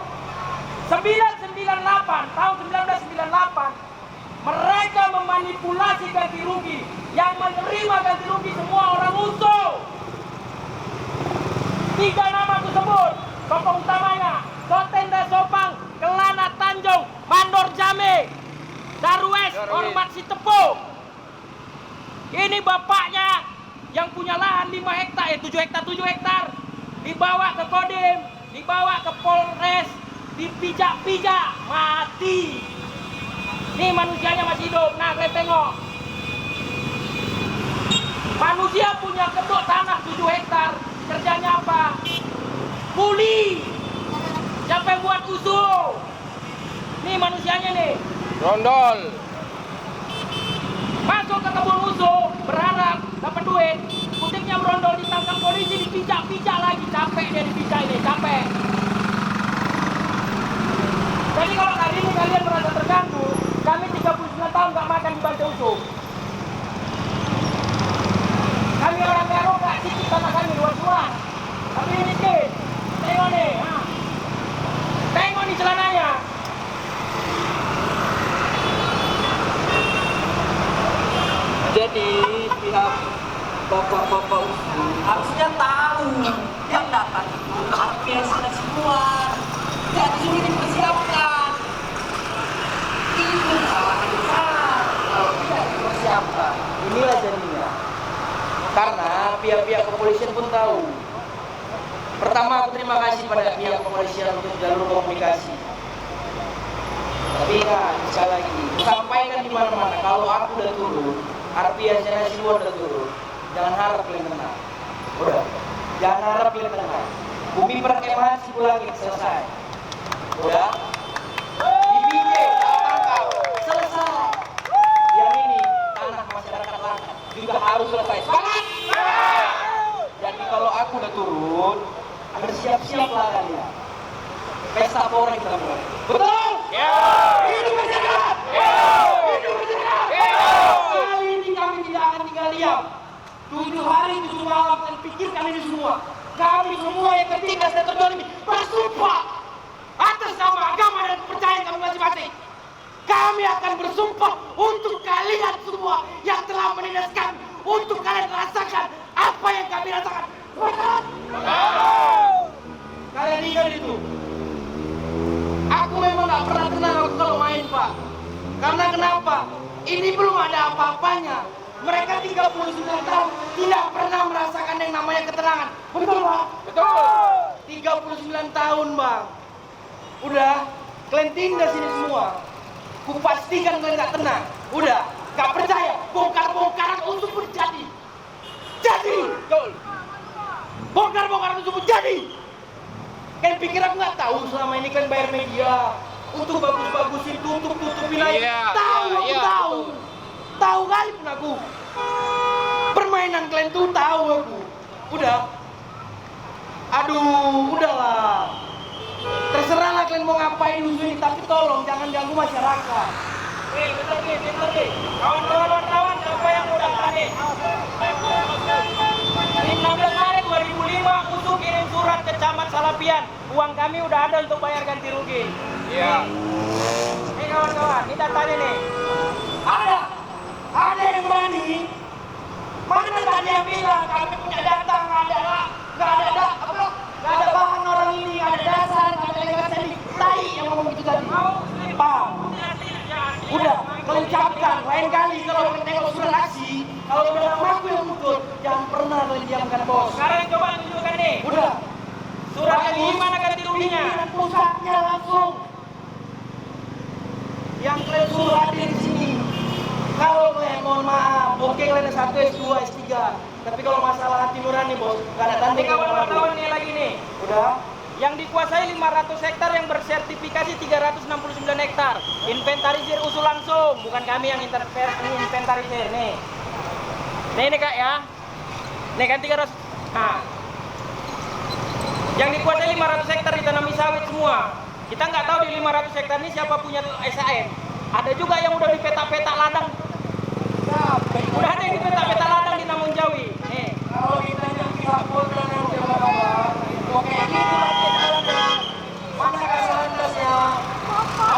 998 tahun 1998 mereka memanipulasi ganti rugi. Yang menerima ganti rugi semua orang usul. 3 nama tersebut tokoh utamanya Sotenda Sopang, Kelana Tanjung, Mandor Jame, Darwes, Hormat si Tepung. Ini bapaknya yang punya lahan 5 hektar, 7 hektar dibawa ke Kodim, dibawa ke Polres, dipijak-pijak, mati. Nih manusianya masih hidup. Nah, kalian tengok. Manusia punya kedok tanah 7 hektar. Kerjanya apa? Kuli. Siapa yang buat usul? Nih manusianya nih.
Rondol.
Masuk ke kebun usul, berharap dapat duit. Kutipnya berondol, ditangkap polisi, dipijak-pijak lagi. Capek dia dipijak ini, capek. Jadi kalau hari ini kalian merasa terganggu, kami 39 tahun nggak makan di Bantai Usung. Kami orang Garo nggak cicip tanah kami luas-luas. Tapi ini sih, tengok nih. Tengok nih celananya.
Jadi pihak bapak-bapak usul harusnya tahu yang datang itu hampir sudah semua. Jadi sudah dipersiapkan. Itu kesalahan besar. tahu. Pertama, aku terima kasih pada pihak kepolisian untuk jalur komunikasi. Tapi ingat, sekali lagi, sampaikan di mana-mana. Kalau aku udah turun, artinya semua udah turun. Jangan harap kalian tenang. Udah, jangan harap kalian tenang. Bumi perkemahan Sipulangit selesai. Udah, dibinje, tangkap, selesai. Yang ini tanah masyarakat Langkat juga harus selesai. Semangat! Jadi kalau aku udah turun, bersiap-siap lah kalian. Pesta pora kita mulai. Betul?
Ya.
Hidup masyarakat! Hidup masyarakat! Kali ini kami tidak akan tinggal diam. 7 hari 7 malam dan pikirkan ini semua. Kami semua yang ketindas dan terjolimi bersumpah atas nama agama dan kepercayaan kami masing-masing. Kami akan bersumpah untuk kalian semua yang telah menindas kami, untuk kalian rasakan apa yang kami rasakan. Kalian ingat itu? Aku memang gak pernah tenang aku kalau main, Pak. Karena kenapa? Ini belum ada apa-apanya. Mereka 39 tahun tidak pernah merasakan yang namanya ketenangan. Betul, Pak?
Betul.
39 tahun, Bang. Udah, kalian tindas ini semua. Kupastikan kalian gak tenang. Udah, gak percaya. Bongkar-bongkaran usuk pun jadi. Jadi!
Betul.
Bongkar-bongkaran usuk pun jadi! Kalian pikir aku gak tahu selama ini kalian bayar media untuk bagus-bagusin, tutup-tutupin aja.
Iya,
Tahu, aku
iya,
tahu.
betul.
Tahu kali pun aku. Permainan kalian tuh tahu aku. Udah. Aduh, udahlah. Terserahlah kalian mau ngapain usul ini, tapi tolong jangan ganggu masyarakat.
Bentar nih. Kawan-kawan wartawan, siapa yang udah tadi? 16 Maret 2005, Usuk kirim surat ke Camat Salapian. Uang kami udah ada untuk bayar ganti rugi. Iya. Nih kawan-kawan, ini datanya nih.
Ada yang berani? Mana tadi yang bilang kami punya data, nggak ada bahan orang ini, nggak ada dasar, nggak ada legalitas ini. Tai yang ngomong gitu tadi. Paham? Udah, kalian ucapkan. Lain kali kalau kalian tengok surat aksi, kalau udah aku yang muncul, jangan pernah kalian diamkan, bos.
Sekarang coba tunjukkan nih.
Udah.
Surat yang gimana ganti ruginya?
Pimpinan pusatnya langsung. Yang kalian suruh hadir di sini. Kalau kalian mohon maaf, oke kalian S1, S2, S3. Tapi kalau masalah hati nurani, bos, nggak ada tanda.
Ini kawan wartawan nih lagi nih.
Udah.
Yang dikuasai 500 hektar yang bersertifikasi 369 hektar. Inventarisir usul langsung, bukan kami yang inventarisir nih. Nih Kak ya. Nih kan 300. Nah. Yang dikuasai 500 hektar ditanami sawit semua. Kita nggak tahu di 500 hektar ini siapa punya SAN. Ada juga yang udah di peta-peta ladang. Udah ada yang di peta-peta ladang di Namun Jawi. Nih.
Kalau kita yang pihak Polda dan Jawa oke gitu lagi jalannya. Mana lantasnya?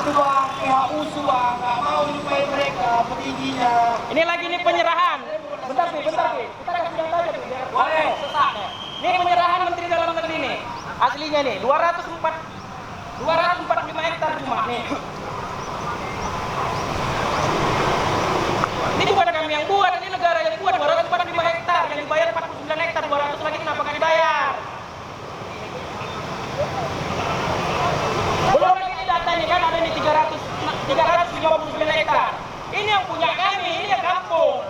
Aduh bang, pihak USU bang, nggak mau nyumpahin mereka petingginya.
Ini lagi nih penyerahan. Bentar nih. Kita kasih data aja tuh. Biar
Boleh.
sesak nih. Ini penyerahan Menteri Dalam Negeri nih. Aslinya nih 245 hektar cuma nih. Ini bukan kami yang buat, ini negara yang buat 245 hektar, yang dibayar 49 hektar, 200 lagi kenapa nggak dibayar? Belum lagi ini data ini kan ada nih 359 hektar. Ini yang punya kami, ini yang kampung.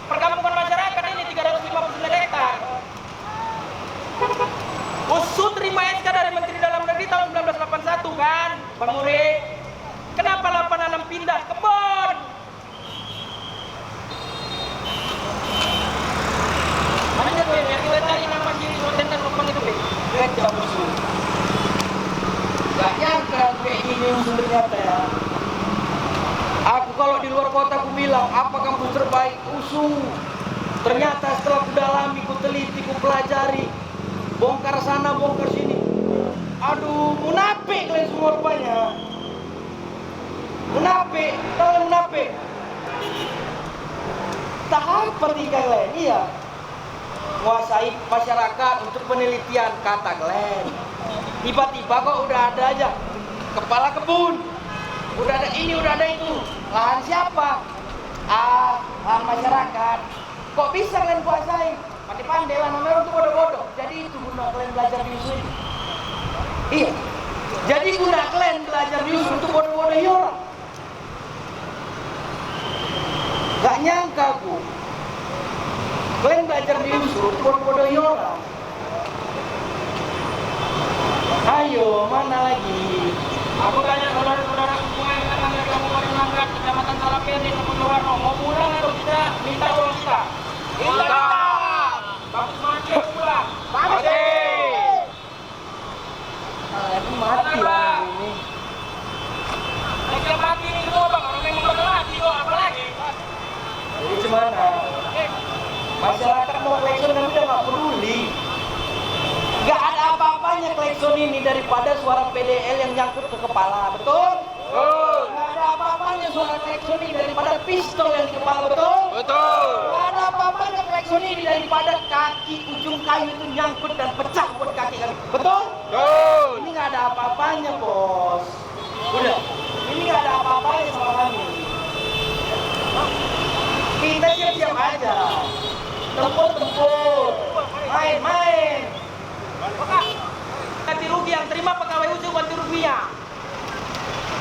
Perkampungan masyarakat ini 359 hektar. Usut terima SK dari Menteri Dalam Negeri tahun 1981 kan, Bang Muri? Kenapa 86 pindah ke Kebon? Mana tuh yang kita cari nama Jiri Soten dan Lopang itu, Be?
Kecap USU. Gak nyangka kayak gini USU ternyata ya. Aku kalau di luar kota aku bilang apa kampus terbaik USU. Ternyata setelah ku dalami, ku teliti, ku pelajari, bongkar sana, bongkar sini. Aduh, munafik kalian semua rupanya. Munafik, kalian munafik. Tahap pertiga kalian, iya. Menguasai masyarakat untuk penelitian, kata kalian. Tiba-tiba kok udah ada aja kepala kebun, udah ada ini, udah ada itu. Lahan siapa? Lahan masyarakat. Kok bisa kalian kuasai?
pandai lah, namanya untuk bodoh-bodoh. Jadi itu guna kalian belajar di USU ini. Iya. Jadi guna kalian belajar di USU untuk bodoh-bodohi orang. Gak nyangka aku. Kalian belajar di USU untuk bodoh-bodohi orang. Ayo, mana lagi?
Aku tanya saudara-saudara semua yang datang dari Kabupaten Langkat, Kecamatan Salapian, Desa Poncowarno, mau pulang atau kita minta uang kita? Minta! Bagus banget ya pulang. Bagus!
Ini mati lah ini.
Mereka mati nih semua bang, orang yang bakal mati kok, apa lagi?
Jadi gimana? Masyarakat mau klakson tapi udah gak peduli. Gak ada apa-apanya klakson ini daripada suara PDL yang nyangkut ke kepala, betul?
Betul!
Gak ada apa-apanya suara klakson ini daripada pistol yang di kepala, betul?
Betul!
Gak ada apa-apanya klakson ini daripada kaki ujung kayu itu nyangkut dan pecah buat kaki kami, betul?
Betul!
Ini gak ada apa-apanya, bos. Udah, ini gak ada apa-apanya sama kami. Kita siap-siap aja. Tempur-tempur, main-main.
Ganti rugi yang terima pegawai USU ganti ruginya.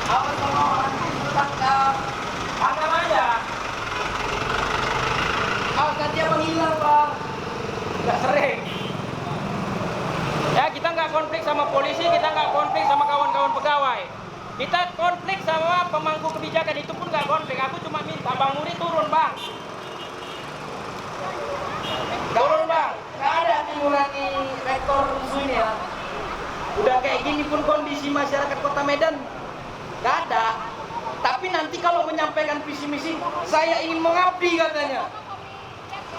Apa sama orang itu tangkap?
Anggap aja.
Kan dia menghilang, Bang.
Nggak sering. Ya kita nggak konflik sama polisi, kita nggak konflik sama kawan-kawan pegawai. Kita konflik sama pemangku kebijakan, itu pun nggak konflik. Aku cuma minta Bang Muri turun bang. Turun bang.
Gak ada mengurangi rektor USU ini ya. Udah kayak gini pun kondisi masyarakat Kota Medan gak ada. Tapi nanti kalau menyampaikan visi misi, saya ingin mengabdi katanya.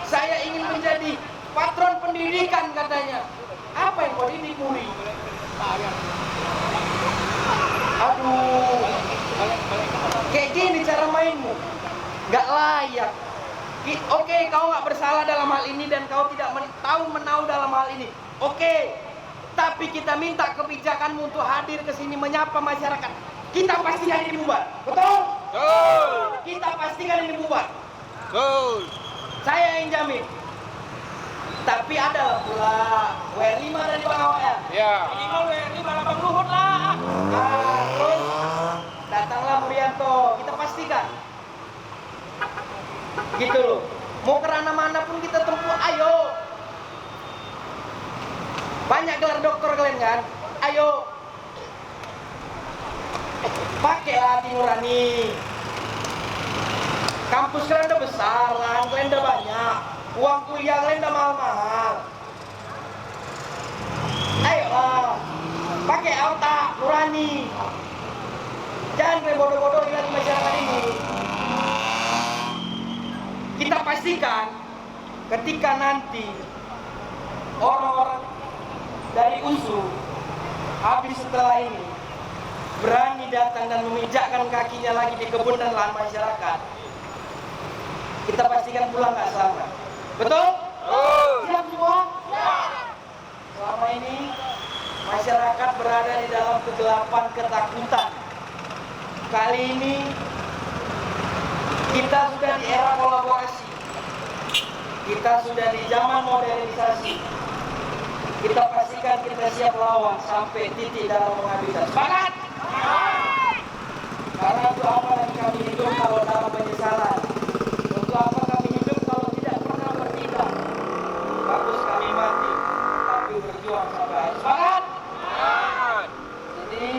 Saya ingin menjadi patron pendidikan katanya. Apa yang kau didik Muri? Aduh, kayak gini cara mainmu, gak layak. Oke, kau nggak bersalah dalam hal ini dan kau tidak tahu menau dalam hal ini. Oke, tapi kita minta kebijakanmu untuk hadir ke sini menyapa masyarakat. Kita pastikan ini bubar, betul?
Betul.
Kita pastikan ini bubar.
Betul.
Saya yang jamin. Tapi ada pula WR5 dari Bang Awak ya.
Ya. Ini malah Bang Luhut lah.
Terus datanglah Murianto. Kita pastikan. Gitu loh. Mau kerana mana pun kita tempuh, ayo. Banyak gelar doktor kalian kan? Ayo. Pakailah hati nurani. Kampus kalian udah besar, lahan kalian udah banyak. Uang kuliah kalian udah mahal-mahal. Ayolah. Pakai otak nurani. Jangan kayak bodoh-bodoh di masyarakat ini. Kita pastikan ketika nanti orang-orang dari USU habis setelah ini berani datang dan memijakkan kakinya lagi di kebun dan lahan masyarakat, kita pastikan pulang nggak selamat. Betul? Siap semua? Selama ini masyarakat berada di dalam kegelapan ketakutan. Kali ini kita sudah di era kolaborasi. Kita sudah di zaman modernisasi. Kita pastikan kita siap lawan sampai titik dalam penghabisan. Semangat! Karena untuk apa lagi kami hidup kalau dalam penyesalan? Untuk apa kami hidup kalau tidak pernah bertindak? Bagus kami mati, tapi berjuang sampai akhir. Semangat! Jadi,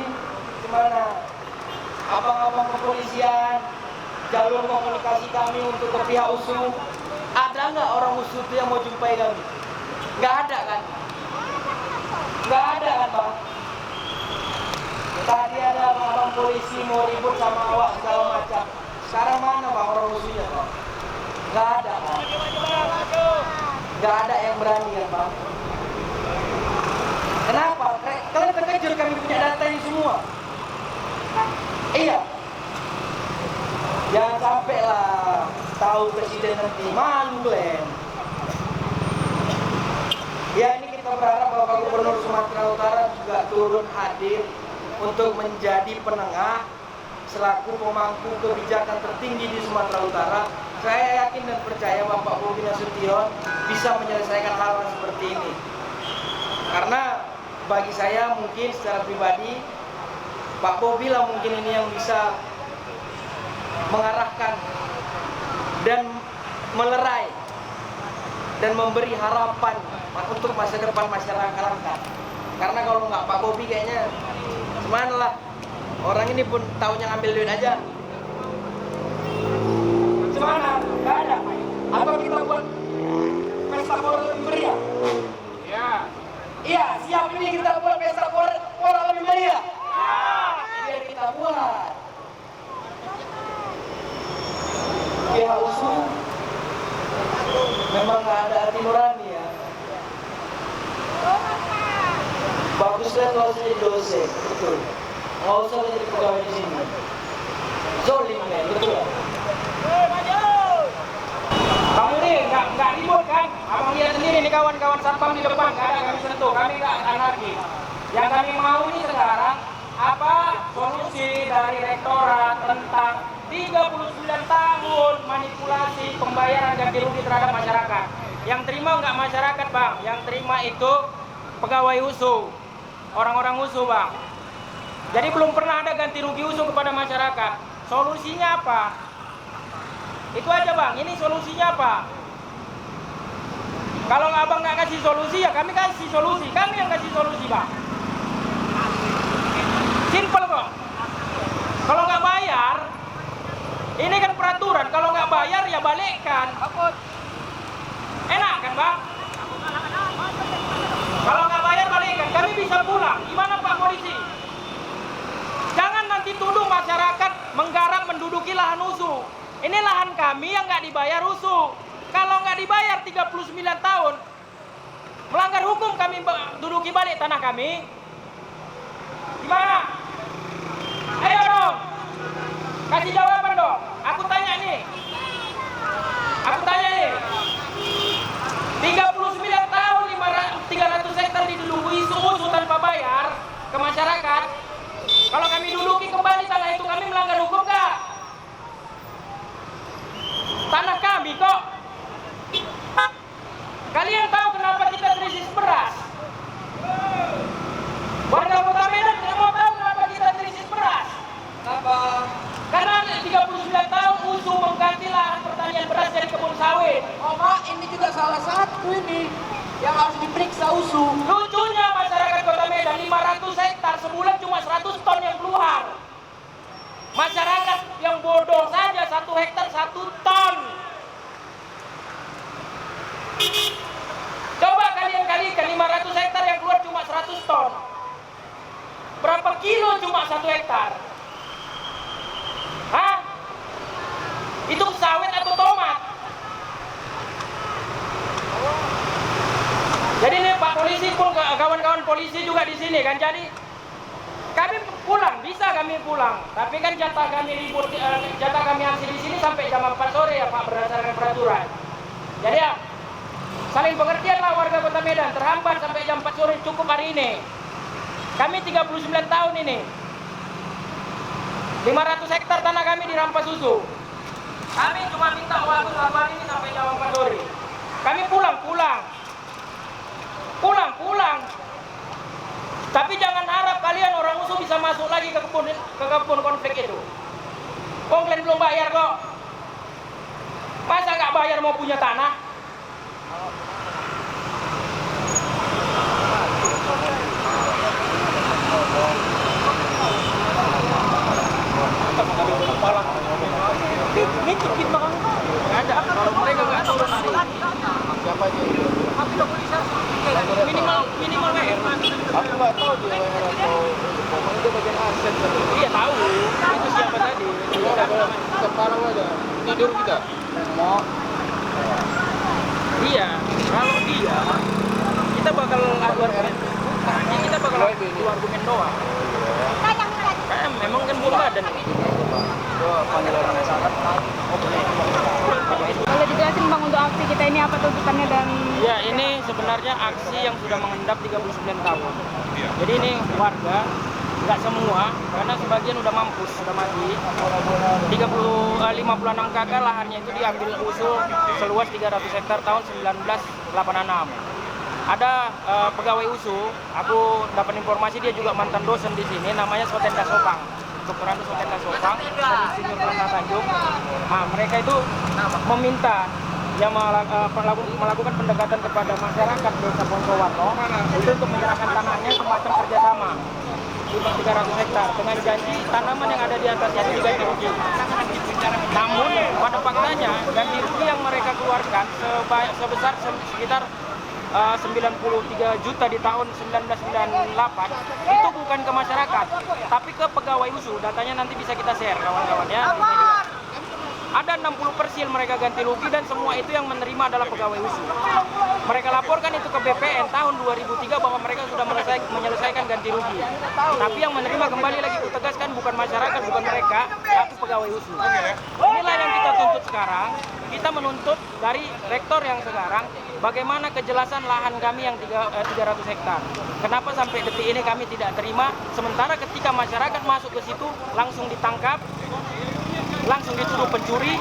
gimana? Abang-abang kepolisian, jalur komunikasi kami untuk ke pihak USU, ada nggak orang USU itu yang mau jumpai kami? Nggak ada kan? Nggak ada kan Bang? Tadi ada abang polisi mau ribut sama awak segala macam. Sekarang mana Bang orang USU-nya Bang? Nggak ada kan? Nggak ada yang berani kan Bang? Kenapa? Kalian terkejut kami punya data ini semua. Iya. Jangan sampai lah tahu presiden nanti malu Glenn. Ya ini kita berharap Bapak Gubernur Sumatera Utara juga turun hadir untuk menjadi penengah selaku pemangku kebijakan tertinggi di Sumatera Utara, saya yakin dan percaya Bapak Bobi Nasution bisa menyelesaikan hal seperti ini. Karena bagi saya mungkin secara pribadi, Pak Bobi lah mungkin ini yang bisa mengarahkan dan melerai dan memberi harapan untuk masa depan masyarakat. Karena kalau nggak Pak Bobi kayaknya gimana lah, orang ini pun taunya ngambil duit aja.
Gimana? Nggak ada. Atau kita buat pesta pora lebih meriah?
Ya.
Iya, siap ini kita buat pesta pora lebih meriah. Biar kita buat. Pihak USU memang nggak ada hati nurani ya. Baguslah kalau jadi dosen, betul. Nggak usah jadi pegawai di sini. Zolim men, betul.
Bang Yuri, nggak ribut kan? Abang lihat sendiri nih kawan-kawan satpam di depan, nggak ada kami sentuh, kami nggak anarki. Yang kami mau ini sekarang, apa solusi dari rektorat tentang 39 tahun manipulasi pembayaran ganti rugi terhadap masyarakat. Yang terima nggak masyarakat bang, yang terima itu pegawai USU, orang-orang USU bang. Jadi belum pernah ada ganti rugi USU kepada masyarakat. Solusinya apa? Itu aja bang, ini solusinya apa? Kalau abang nggak kasih solusi ya kami kasih solusi, kami yang kasih solusi bang. Simple kok. Kalau nggak bayar, ini kan peraturan, kalau nggak bayar ya balikkan. Enak kan bang? Kalau nggak bayar balikkan, kami bisa pulang. Gimana Pak Polisi? Jangan nanti tuduh masyarakat menggarap menduduki lahan USU. Ini lahan kami yang nggak dibayar USU. Kalau nggak dibayar 39 tahun, melanggar hukum kami duduki balik tanah kami. Gimana? Ayo dong, kasih jawaban dong. Aku tanya nih. 39 tahun 300 hektar diduduki USU tanpa bayar ke masyarakat. Kalau kami duduki kembali tanah itu, kami melanggar hukum nggak? Tanah kami kok. Kalian tahu kenapa kita krisis beras? Warga Kota Medan tidak mau tahu kenapa kita krisis beras.
Kenapa?
Karena 39 tahun USU mengganti lahan pertanian beras dari kebun sawit.
Oh Pak, ini juga salah satu ini yang harus diperiksa USU.
Lucunya masyarakat Kota Medan 500 hektar sebulan cuma 100 ton yang keluar. Masyarakat yang bodoh saja 1 hektar 1 ton. Coba kalian kalikan 500 hektar yang keluar cuma 100 ton. Berapa kilo cuma 1 hektar? Hah? Itu sawit atau tomat? Jadi nih Pak Polisi pun, kawan-kawan polisi juga di sini kan. Jadi kami pulang, bisa kami pulang. Tapi kan jatah kami ribut, jatah kami aksi di sini sampai jam 4 sore ya Pak, berdasarkan peraturan. Jadi ya, saling pengertianlah warga Kota Medan. Terhambat sampai jam 4 sore cukup hari ini. Kami 39 tahun ini. 500 hektar tanah kami dirampas USU. Kami cuma minta waktu satu hari ini sampai jam 4 sore. Kami pulang. Tapi jangan harap kalian orang USU bisa masuk lagi ke kebun konflik itu. Kalian belum bayar kok. Masa nggak bayar mau punya tanah? Ini cekit makan nggak ada. Kalau mereka nggak tahu siapa aja itu? Minimal WR.
Aku nggak tahu dia WR atau pokoknya dia bagian aset.
Iya tahu. Itu siapa tadi?
Sekarang aja tidur kita. Mau?
Iya. Kalau dia, kita bakal argumen. Kita bakal argumen doang. Kayak memang kan belum ada nih.
Boleh dijelasin Bang untuk aksi kita ini apa tuntutannya dan...
Ya ini sebenarnya aksi yang sudah mengendap 39 tahun. Jadi ini warga nggak semua, karena sebagian udah mampus, sudah mati. 56 kakak lahannya itu diambil usul seluas 300 hektar tahun 1986. Ada pegawai USU, aku dapat informasi dia juga mantan dosen di sini, namanya Sotenda Sopang, Dr. Andes Sotenda Sopang dan Insinyur Rana Tanjung. Nah, mereka itu meminta yang melakukan pendekatan kepada masyarakat Desa Poncowarno itu untuk menyerahkan tanahnya semacam kerjasama 300 hektar dengan janji tanaman yang ada di atasnya itu diganti rugi. Namun pada faktanya ganti rugi yang mereka keluarkan sebesar sekitar 93 juta di tahun 1998 itu bukan ke masyarakat, tapi ke pegawai USU. Datanya nanti bisa kita share kawan-kawan ya. Ada 60 persil mereka ganti rugi dan semua itu yang menerima adalah pegawai USU. Mereka laporkan itu ke BPN tahun 2003 bahwa mereka sudah menyelesaikan ganti rugi. Tapi yang menerima, kembali lagi kutegaskan, bukan masyarakat, bukan mereka, tapi pegawai USU. Inilah yang kita tuntut sekarang. Kita menuntut dari rektor yang sekarang bagaimana kejelasan lahan kami yang 300 hektar. Kenapa sampai detik ini kami tidak terima, sementara ketika masyarakat masuk ke situ langsung ditangkap, langsung dituduh pencuri,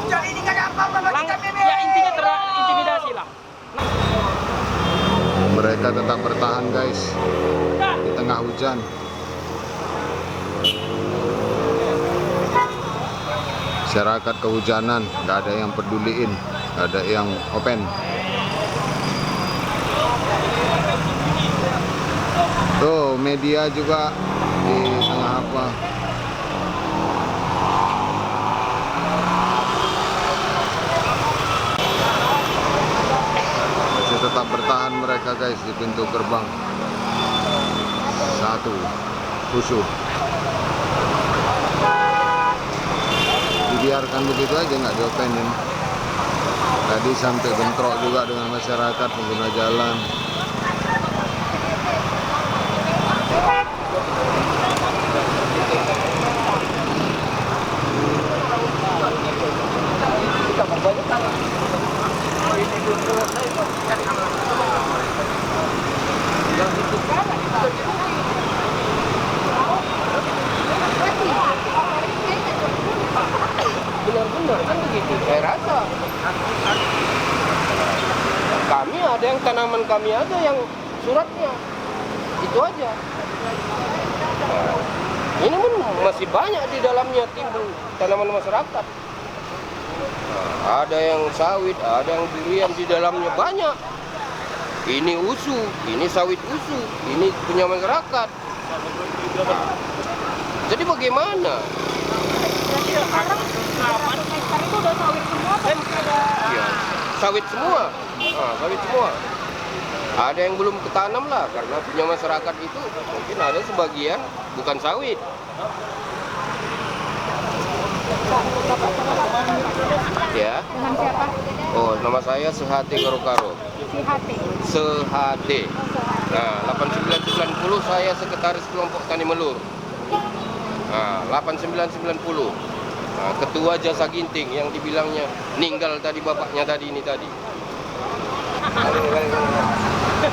ya intinya terintimidasi lah.
Mereka tetap bertahan guys di tengah hujan. Masyarakat kehujanan, nggak ada yang peduliin, nggak ada yang open. Tuh media juga di tengah apa? Masih tetap bertahan mereka guys di pintu gerbang. Satu khusus. Dibiarkan begitu aja, nggak diopenin. Tadi sampai bentrok juga dengan masyarakat pengguna jalan.
Benar-benar kan begitu, saya rasa. Kami ada yang tanaman kami ada yang suratnya, itu aja. Ini pun masih banyak di dalamnya timbul tanaman masyarakat. Ada yang sawit, ada yang durian di dalamnya banyak. Ini USU, ini sawit USU, ini punya masyarakat. Jadi bagaimana?
Itu udah sawit semua atau masih ada?
Ya, sawit semua. Sawit semua. Ada yang belum ketanam lah, karena punya masyarakat itu mungkin ada sebagian bukan sawit. Ya.
Dengan siapa?
Oh, nama saya Sehate Karo-Karo. Sehate. Nah, 8990 saya sekretaris kelompok Tani Melur. Nah, 8990. Nah, ketua Jasa Ginting yang dibilangnya ninggal tadi bapaknya tadi ini tadi.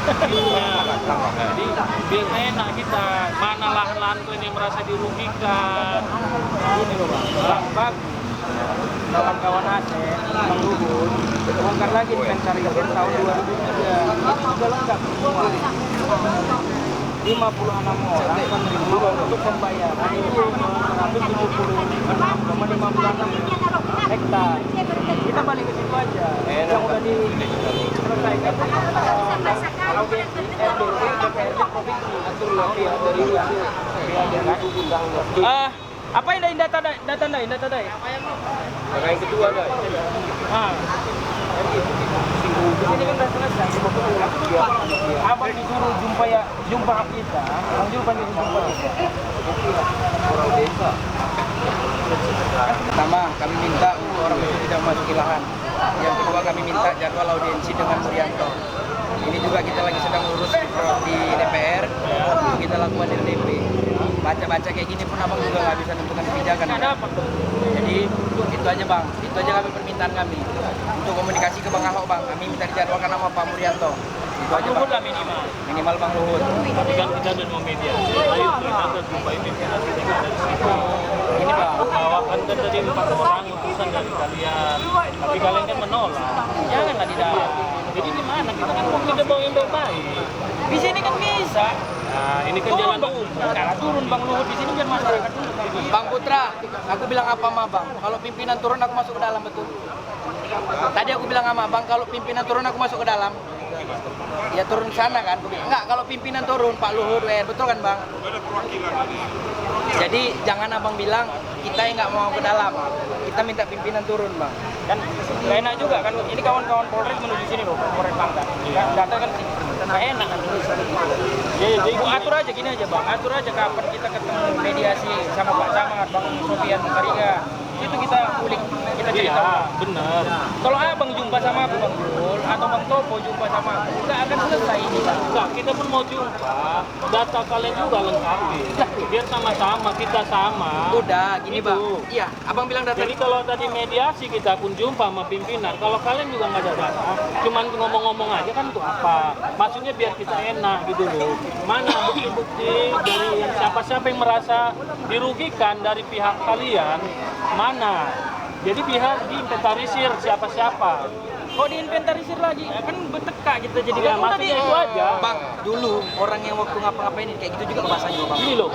Jadi biasanya enak kita mana lahan-lahan ini merasa dirugikan. Ini loh bang, kawan-kawan Aceh, Bang Luhut, bongkar lagi inventarisir tahun 2003. Itu sudah lengkap semua. 56 orang menerima untuk pembayaran itu 176,56 hektar. Kita balik ke situ aja. Yang udah diselesaikan audiensi RDP, DPRD provinsi. Apa yang data dai?
Yang kedua ada.
Di sini kan sudah selesai. Abang disuruh jumpa kita, Bang Jul panggil jumpa kita.
Orang desa.
Pertama, kami minta untuk orang yang tidak memasuki lahan. Yang kedua, kami minta jadwal audiensi dengan Murianto. Ini juga kita lagi sedang urus di DPR, kita lakukan LDP. Baca-baca kayak gini pun abang juga nggak bisa tentukan kebijakan. Jadi itu aja bang, itu aja kami permintaan kami. Untuk komunikasi ke Bang Ahok bang, kami minta dijadwalkan sama Pak Murianto. Itu aja
Luhut
Bang.
lah minimal.
Minimal Bang Luhut.
Tapi kan kita udah mau mediasi. Ayo kita jumpai pimpinan kita yang ada di situ.
Ini Bang.
Bawakan kan tadi 4 orang utusan dari kalian. Tapi kalian kan menolak. Janganlah di dalam. Jadi di mana? Kita kan mau kita bawa yang baik.
Di sini kan bisa.
Nah, ini kan jalan umum.
Cara turun Bang Luhut di sini biar masyarakat dulu. Bang Putra, aku bilang apa sama Bang? Kalau pimpinan turun aku masuk ke dalam, betul? Tadi aku bilang sama Bang, kalau pimpinan turun aku masuk ke dalam. Ya turun ke sana kan? Enggak, kalau pimpinan turun Pak Luhut, betul kan Bang? Jadi jangan abang bilang kita yang nggak mau ke dalam. Kita minta pimpinan turun Bang.
Kan gak enak juga kan. Ini kawan-kawan Polres menuju sini loh, Polres Langkat. Data kan sih. Gak enak kan. Jadi atur aja gini aja Bang. Atur aja kapan kita ketemu mediasi sama Pak Camat, Bang Sofian Kariga. Itu kita kulik, kita cerita.
Iya, benar.
Kalau abang jumpa sama aku Bang Jul atau Bang Topo jumpa sama aku, nggak akan selesai ini Bang.
Enggak, kita pun mau jumpa. Data kalian juga lengkapi. Biar sama-sama, kita sama.
Udah, gini
Itu.
Bang. Iya, abang bilang data.
Jadi kalau tadi mediasi kita pun jumpa sama pimpinan, kalau kalian juga nggak ada data, cuman ngomong-ngomong aja kan untuk apa? Maksudnya biar kita enak gitu loh. Mana bukti-bukti dari yang siapa-siapa yang merasa dirugikan dari pihak kalian, mana? Jadi pihak diinventarisir siapa-siapa.
Kok diinventarisir lagi? Kan bertekak kita jadi
Ya,
kan udah
maksudnya itu aja.
Bang, dulu orang yang waktu ngapa-ngapain kayak gitu juga bahasanya Bang.
Ini loh.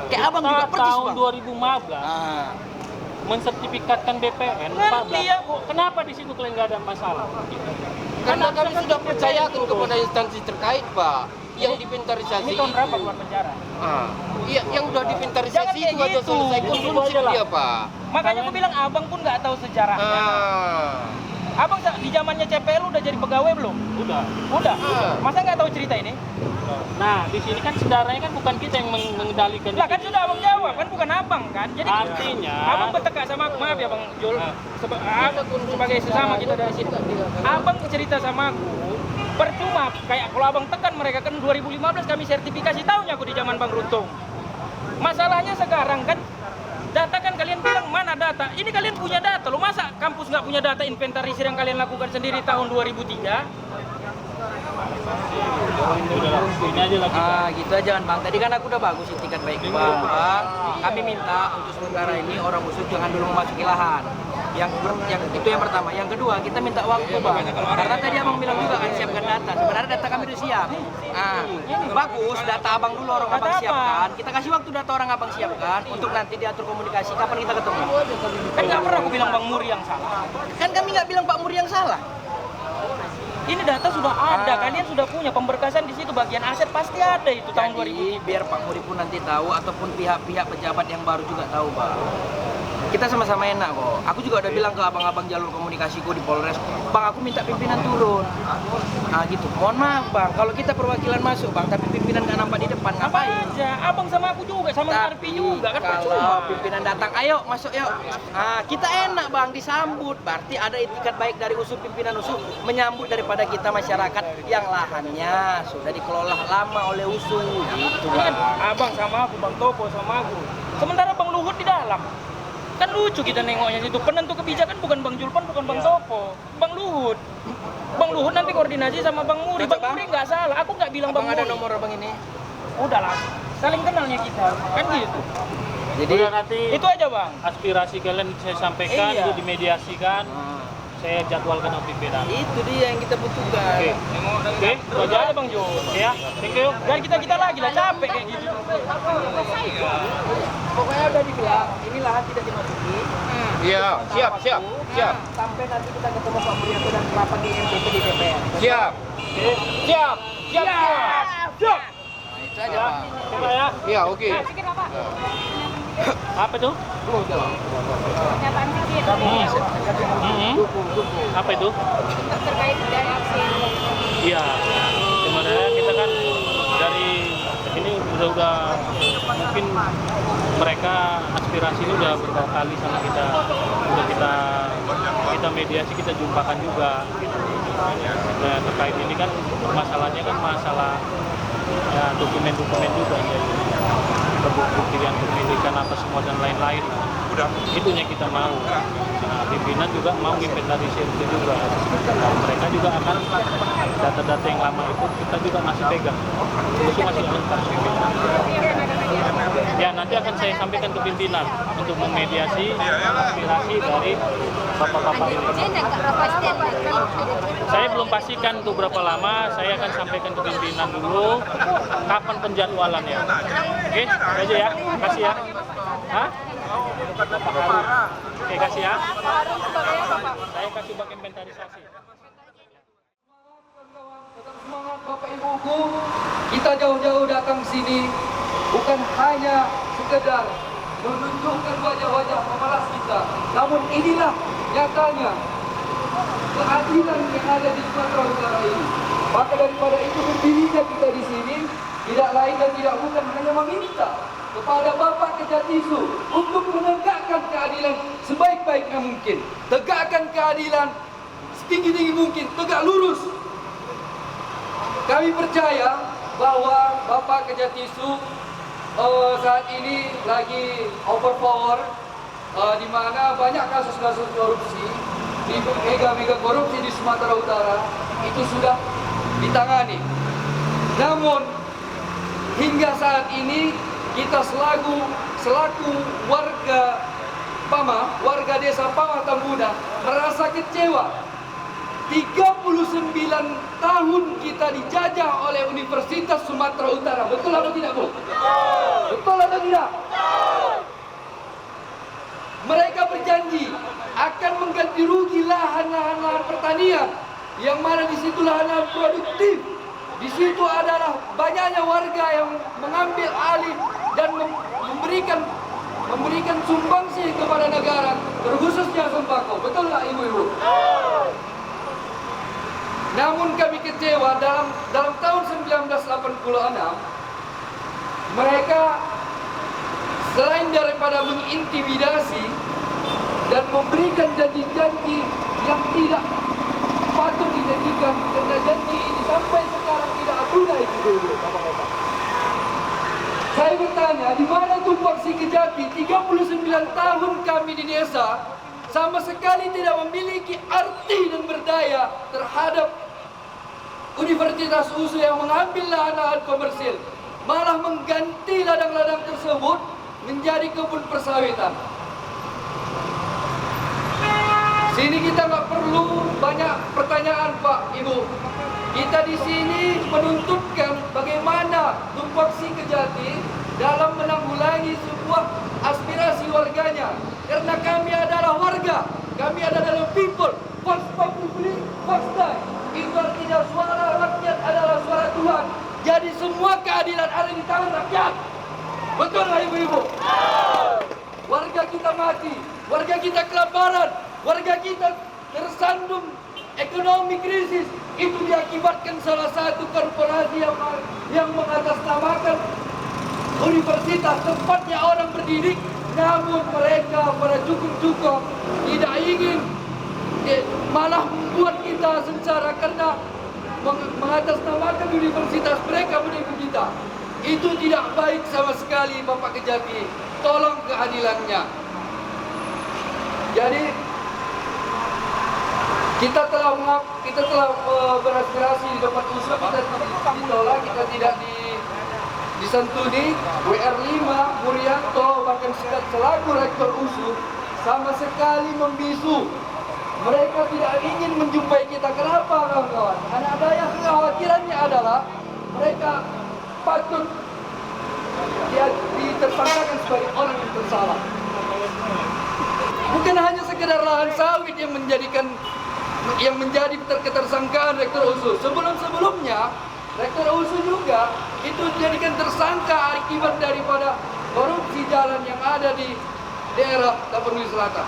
Kayak abang juga
Kita
persis
tahun
Bang.
2015
Ah,
mensertifikatkan BPN
Ngerti
14.
ya, kok.
Kenapa di situ kalian nggak ada masalah?
Karena kami sudah percayakan kepada instansi terkait, Pak, yang diventarisasi
Ini tahun berapa
itu.
keluar penjara?
Iya, yang udah
Jangan
diventarisasi
kayak
itu aja
gitu.
selesai
Itu
konsumsi
aja lah.
dia, Pak.
Makanya aku bilang abang pun nggak tahu sejarahnya.
Ah.
Abang di zamannya CPL udah jadi pegawai belum?
Udah.
Udah. Masa nggak tahu cerita ini?
Nah, di sini kan saudaranya kan bukan kita yang mengendalikan.
Lah kan sudah abang jawab kan bukan abang kan. Jadi
Artinya
abang bertekak sama aku, maaf ya Bang Jul. Abang sebagai sesama kita dari sini. Abang cerita sama aku. Percuma kayak kalau abang tekan mereka kan 2015 kami sertifikasi tahunnya aku di zaman Bang Runtung. Masalahnya sekarang kan data kan kalian bilang mana data? Ini kalian punya data loh. Masa kampus nggak punya data inventarisir yang kalian lakukan sendiri tahun 2003?
udahlah, ini aja lah kita.
gitu aja kan Bang. Tadi kan aku udah bagus itikat baik Bang. Kami minta untuk sementara ini orang usul jangan dulu memasuki lahan. Yang itu yang pertama. Yang kedua kita minta waktu Bang. Karena tadi abang bilang juga kan siapkan data. Sebenarnya data kami udah siap. Bagus data abang dulu orang abang siapkan. Kita kasih waktu data orang abang siapkan untuk nanti diatur komunikasi kapan kita ketemu.
Kan nggak pernah aku bilang Bang Muri yang salah.
Kan kami nggak bilang Pak Muri yang salah.
Ini data sudah ada, kalian sudah punya pemberkasan di situ, bagian aset pasti ada itu tahun 2000.
Jadi biar Pak Muri pun nanti tahu ataupun pihak-pihak pejabat yang baru juga tahu Bang. Kita sama-sama enak kok. Aku juga udah bilang ke abang-abang jalur komunikasiku di Polres, Bang aku minta pimpinan turun. Gitu. Mohon maaf Bang, kalau kita perwakilan masuk Bang, tapi pimpinan nggak nampak di depan,
Apa
ngapain?
aja, abang sama aku juga, sama Arpi juga kan
kalau
percuma.
pimpinan datang, ayo masuk yuk. Kita enak Bang, disambut. Berarti ada itikat baik dari usul pimpinan usul menyambut daripada kita masyarakat yang lahannya sudah dikelola lama oleh usul. Gitu
Ini kan
Bang.
abang sama aku, Bang Topo sama aku. Sementara Bang Luhut di dalam. Kan lucu kita nengoknya situ. Penentu kebijakan bukan Bang Julpan, bukan Bang Topo. Bang Luhut. Bang Luhut nanti koordinasi sama Bang Muri.
Cocok,
Bang
Bang?
Muri nggak salah. Aku nggak bilang
Abang
Bang
ada
Muri.
nomor abang ini?
Udahlah. Saling kenalnya kita. Kan gitu.
Jadi
Udah, nanti
Itu aja Bang.
aspirasi kalian saya sampaikan,
Iya.
itu dimediasikan. Saya jadwalkan OPP dan.
itu dia yang kita butuhkan.
Oke, itu aja.
Aja Bang Jul.
Ya, thank you.
Dan kita lagi lah capek kayak gitu.
Pokoknya udah dibilang, ini lahan tidak dimasuki.
Iya, siap.
Sampai nanti kita ketemu Pak Murianto dan rapat di MPP di DPR.
Siap.
Itu aja Pak.
Oke ya.
Iya, oke.
Pikir Bapak?
Apa itu?
Pernyataan pikir
Apa itu?
terkait dari aksi yang
Iya. Sebenarnya kita kan dari ini udah mungkin mereka aspirasi ini udah berkali sama kita, udah kita mediasi, kita jumpakan juga gitu. Nah, terkait ini kan masalahnya kan masalah ya, dokumen-dokumen juga, jadi bukti yang kepemilikan apa semua dan lain-lain. itunya kita mau. Nah, pimpinan juga mau inventarisir itu juga. Dan mereka juga akan data-data yang lama itu kita juga masih pegang. Itu masih lengkap pimpinan. Ya nanti akan saya sampaikan ke pimpinan untuk memediasi aspirasi dari bapak-bapak ini. Saya belum pastikan untuk berapa lama, saya akan sampaikan ke pimpinan dulu kapan penjadwalannya. Oke, itu aja ya. Kasih ya. Hah? Oke, kasih ya. Saya kasih bak inventarisasi.
Tetap semangat Bapak Ibuku, kita jauh-jauh datang sini bukan hanya sekedar menunjukkan wajah-wajah pemalas kita, namun inilah nyatanya keadilan yang ada di Sumatera Utara ini. Maka daripada itu berdirinya kita di sini tidak lain dan tidak bukan hanya meminta kepada Bapak Kejatisu untuk menegakkan keadilan sebaik-baiknya mungkin, tegakkan keadilan setinggi-tinggi mungkin, tegak lurus. Kami percaya bahwa Bapak Kejatisu saat ini lagi overpower, di mana banyak kasus-kasus korupsi, mega korupsi di Sumatera Utara itu sudah ditangani. Namun hingga saat ini kita selaku warga Pama, warga desa Pama Tambunan merasa kecewa. 39 tahun kita dijajah oleh Universitas Sumatera Utara. Betul atau tidak, Bu? Betul atau tidak? Mereka berjanji akan mengganti rugi lahan-lahan pertanian yang mana di situ lahan-lahan produktif. Di situ adalah banyaknya warga yang mengambil alih dan memberikan sumbangsi kepada negara, terkhususnya sembako. Betul nggak, Ibu-ibu? Namun kami kecewa dalam tahun 1986 mereka selain daripada mengintimidasi dan memberikan janji-janji yang tidak patut dijanjikan, karena janji ini sampai sekarang tidak ada itu dulu, Bapak-bapak. Saya bertanya, di mana tumpang si Kejati? 39 tahun kami di desa sama sekali tidak memiliki arti dan berdaya terhadap Universitas USU yang mengambil lahan-lahan komersil, malah mengganti ladang-ladang tersebut menjadi kebun persawahan. Sini kita nggak perlu banyak pertanyaan, Pak, Ibu. Kita di sini menuntutkan bagaimana tupoksi Kejati dalam menanggulangi sebuah aspirasi warganya. Karena kami adalah warga, kami adalah people. Vox populi, vox Dei. Itu artinya suara rakyat adalah suara Tuhan. Jadi semua keadilan ada di tangan rakyat. Betul nggak, Ibu-ibu? Warga kita mati, warga kita kelaparan, warga kita tersandung ekonomi krisis. Itu diakibatkan salah satu korporasi yang mengatasnamakan universitas, tempatnya orang berdidik. Namun mereka para cukup-cukup tidak ingin, malah membuat kita sengsara karena mengatasnamakan universitas mereka menipu kita. Itu tidak baik sama sekali, Bapak Kejati. Tolong keadilannya. Jadi kita telah beraspirasi di depan USU, kita ditolak, kita tidak disantuni. WR5, Murianto, bahkan selaku rektor USU sama sekali membisu. Mereka tidak ingin menjumpai kita. Kenapa, kawan-kawan? Karena ada yang kekhawatirannya adalah mereka patut ditersangkakan sebagai orang yang bersalah. Bukan hanya sekedar lahan sawit yang menjadi ketersangkaan rektor USU. Sebelum-sebelumnya rektor USU juga itu dijadikan tersangka akibat daripada korupsi jalan yang ada di daerah Tapanuli Selatan,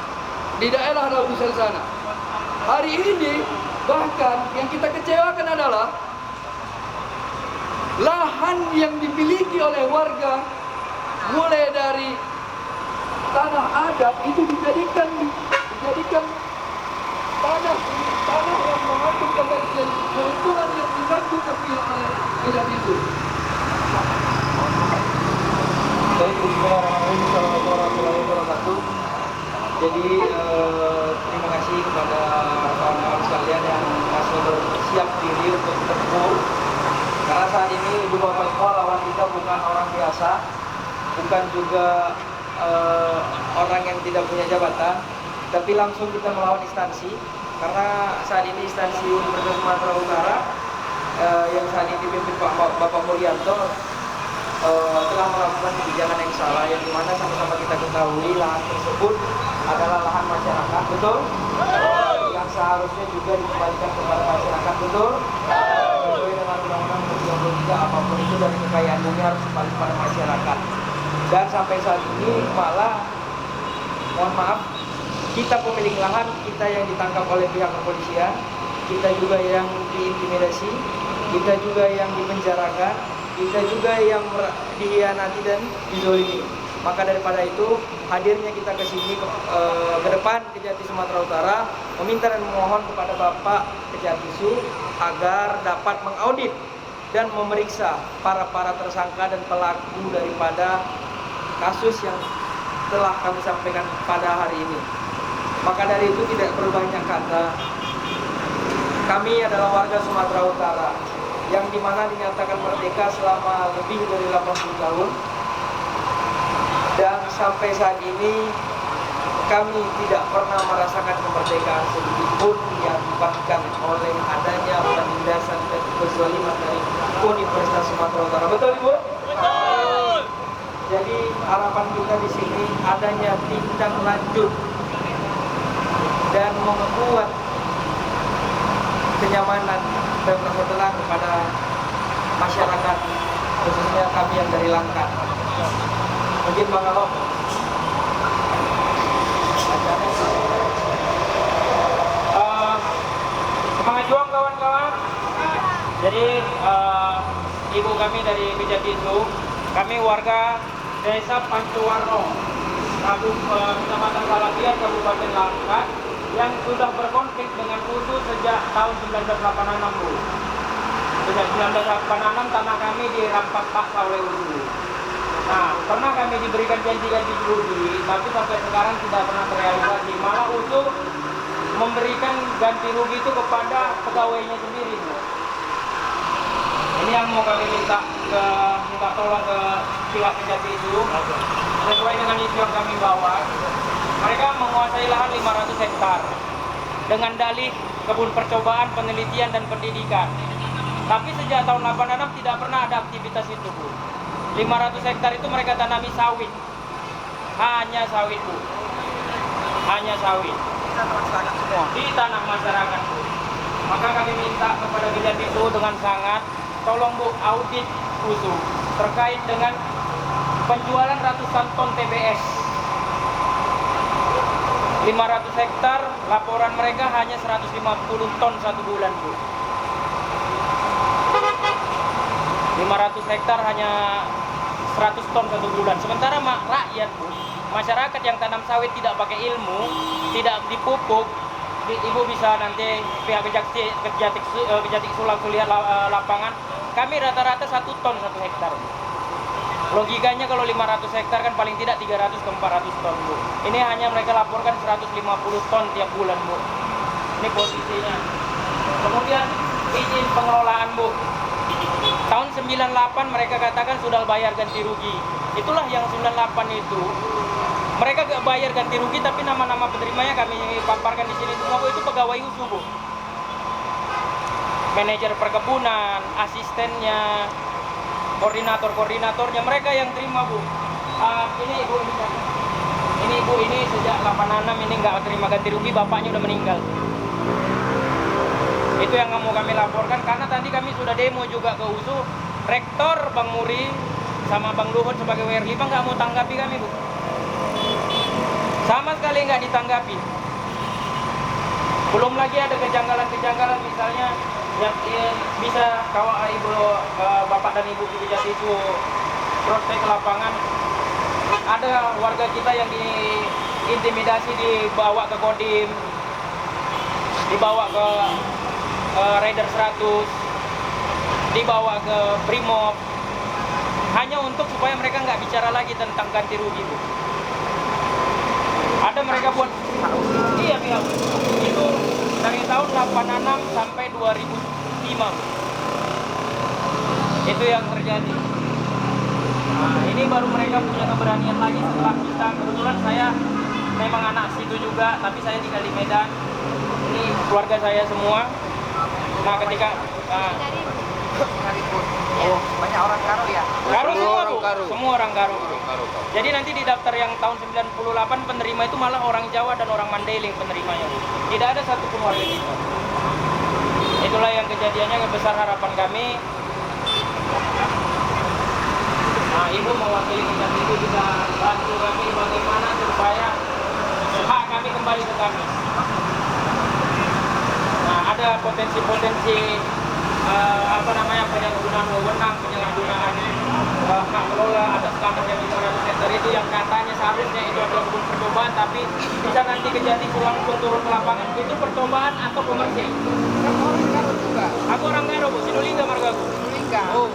di daerah Rabusel sana. Hari ini bahkan yang kita kecewakan adalah lahan yang dimiliki oleh warga, mulai dari tanah adat itu dijadikan tanah yang mengandung keuntungan yang dibantu oleh tidak itu.
Bismillahirrahmanirrahim. Assalamualaikum warahmatullahi wabarakatuh.
Jadi terima kasih kepada kawan-kawan sekalian yang masih bersiap diri untuk bertempur. Karena saat ini ibu bapak semua lawan kita bukan orang biasa, bukan juga orang yang tidak punya jabatan, tapi langsung kita melawan instansi. Karena saat ini instansi Universitas Sumatera Utara yang saat ini dipimpin Bapak Mulyanto telah melakukan kebijakan yang salah, yang dimana sama-sama kita ketahui lahan tersebut adalah lahan masyarakat, betul? Yang seharusnya juga dikembalikan kepada masyarakat, betul? Sesuai dengan Undang-Undang 33, apapun itu dari kekayaan bumi harus kembali kepada masyarakat. Dan sampai saat ini malah, mohon maaf, kita pemilik lahan, kita yang ditangkap oleh pihak kepolisian, kita juga yang diintimidasi, kita juga yang dipenjarakan, kita juga yang dikhianati dan dizolimi. Maka daripada itu, hadirnya kita ke sini ke depan Kejati Sumatera Utara meminta dan memohon kepada Bapak Kejatisu agar dapat mengaudit dan memeriksa para tersangka dan pelaku daripada kasus yang telah kami sampaikan pada hari ini. Maka dari itu tidak perlu banyak kata. Kami adalah warga Sumatera Utara yang dimana dinyatakan merdeka selama lebih dari 80 tahun. Dan sampai saat ini kami tidak pernah merasakan kemerdekaan sedikitpun diakibatkan oleh adanya penindasan dan kezaliman dari Universitas Sumatera Utara. Betul, Ibu? Betul. Jadi harapan kita di sini adanya tindak lanjut dan membuat kenyamanan dan rasa tenang kepada masyarakat, khususnya kami yang dari Langkat. Mungkin Bang Alok.
Semangat juang kawan-kawan. Jadi ibu kami dari Kejatisu, kami warga Desa Pancowarno, Kecamatan Salapian, Kabupaten Langkat, yang sudah berkonflik dengan USU sejak tahun 1986, Bu. Sejak 1986 tanah kami dirampas paksa oleh USU. Nah, pernah kami diberikan janji-janji rugi, tapi sampai sekarang tidak pernah terrealisasi. Malah USU memberikan ganti rugi itu kepada pegawainya sendiri, Bu. Ini yang mau kami minta tolong ke pihak Kejatisu, sesuai dengan isu yang kami bawa. Mereka menguasai lahan 500 hektar dengan dalih kebun percobaan, penelitian, dan pendidikan. Tapi sejak tahun 86 tidak pernah ada aktivitas itu, Bu. 500 hektar itu mereka tanami sawit. Hanya sawit, Bu. Hanya sawit. Di tanah masyarakat, Bu. Maka kami minta kepada Kejatisu dengan sangat, tolong, Bu, audit USU terkait dengan penjualan ratusan ton TBS. 500 hektar, laporan mereka hanya 150 ton satu bulan, Bu. 500 hektar hanya 100 ton satu bulan. Sementara rakyat, Bu, masyarakat yang tanam sawit tidak pakai ilmu, tidak dipupuk, Ibu bisa nanti pihak Kejatisu langsung lihat lapangan. Kami rata-rata 1 ton 1 hektar. Logikanya kalau 500 hektar kan paling tidak 300 ke 400 ton, Bu. Ini hanya mereka laporkan 150 ton tiap bulan, Bu. Ini posisinya. Kemudian izin pengelolaan, Bu. Tahun 98 mereka katakan sudah bayar ganti rugi. Itulah yang 98 itu. Mereka gak bayar ganti rugi, tapi nama-nama penerimanya kami paparkan di sini semua, Bu. Itu pegawai USU, Bu. Manajer perkebunan, asistennya, koordinatornya, mereka yang terima, Bu. Ini Ibu ini sejak 86 ini nggak terima ganti rugi, bapaknya udah meninggal. Itu yang mau kami laporkan, karena tadi kami sudah demo juga ke USU. Rektor Bang Muri sama Bang Luhut sebagai WR5 nggak mau tanggapi kami, Bu. Sama sekali nggak ditanggapi. Belum lagi ada kejanggalan-kejanggalan, misalnya yang bisa Bapak dan Ibu Kejatisu prospek ke lapangan. Ada warga kita yang diintimidasi, dibawa ke Kodim, dibawa ke Raider 100, dibawa ke Brimob, hanya untuk supaya mereka nggak bicara lagi tentang ganti rugi, Bu. Ada mereka buat, iya bilang itu dari tahun 86 sampai 2005. Itu yang terjadi. Nah, ini baru mereka punya keberanian lagi setelah kita. Kebetulan saya memang anak situ juga, tapi saya tinggal di Medan. Ini keluarga saya semua. Nah, ketika
Banyak orang Karo ya?
Karo semua
orang
Bu,
Karo.
semua orang Karo. Jadi nanti di daftar yang tahun 98 penerima itu malah orang Jawa dan orang Mandailing penerimanya. Tidak ada satupun warga kita. Itulah yang kejadiannya, besar harapan kami. Nah, Ibu mewakili kita itu juga bantu kami bagaimana supaya hak kami kembali ke kami. Nah, ada potensi-potensi penyalahgunaan wewenang, penyalahgunaan hak kelola atas tanah yang 500 hektar itu yang katanya seharusnya itu adalah kebun percobaan, tapi bisa nanti kejadian langsung turun ke lapangan. Itu percobaan atau komersil? Aku orang Karo Bu, Sinulinga margaku.
Sinulinga. Oh.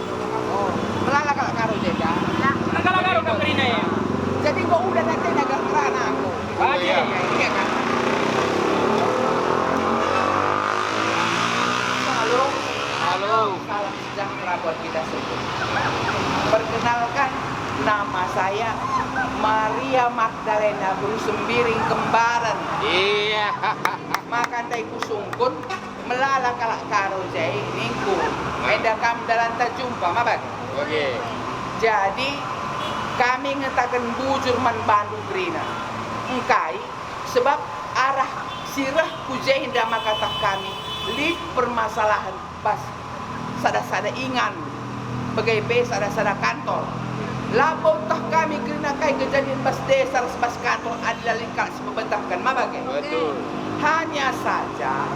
Melala kalau Karo jaga.
Nah, kalau Karo Kaprina ya.
Jadi kok udah nanti agak kerana aku.
Iya.
Iya kan? Halo. Salam sejahtera buat kita semua. Perkenalkan, nama saya Maria Magdalena Berusumbiring Kembaran.
Iya.
Makan tai kusungkun melala kalak Karo jai ningku. Eda kam dalam tak jumpa mabak.
Oke.
Jadi kami ngetakan bujur man Bandung Grina. Engkai sebab arah sirah kujai hinda makata kami lid permasalahan pas sada-sada ingan begai sada-sada kantor. Lapau tah kami kena kai kejadian bas desa bas kantor adalah lingkar sebentahkan mabagai.
Betul.
Hanya saja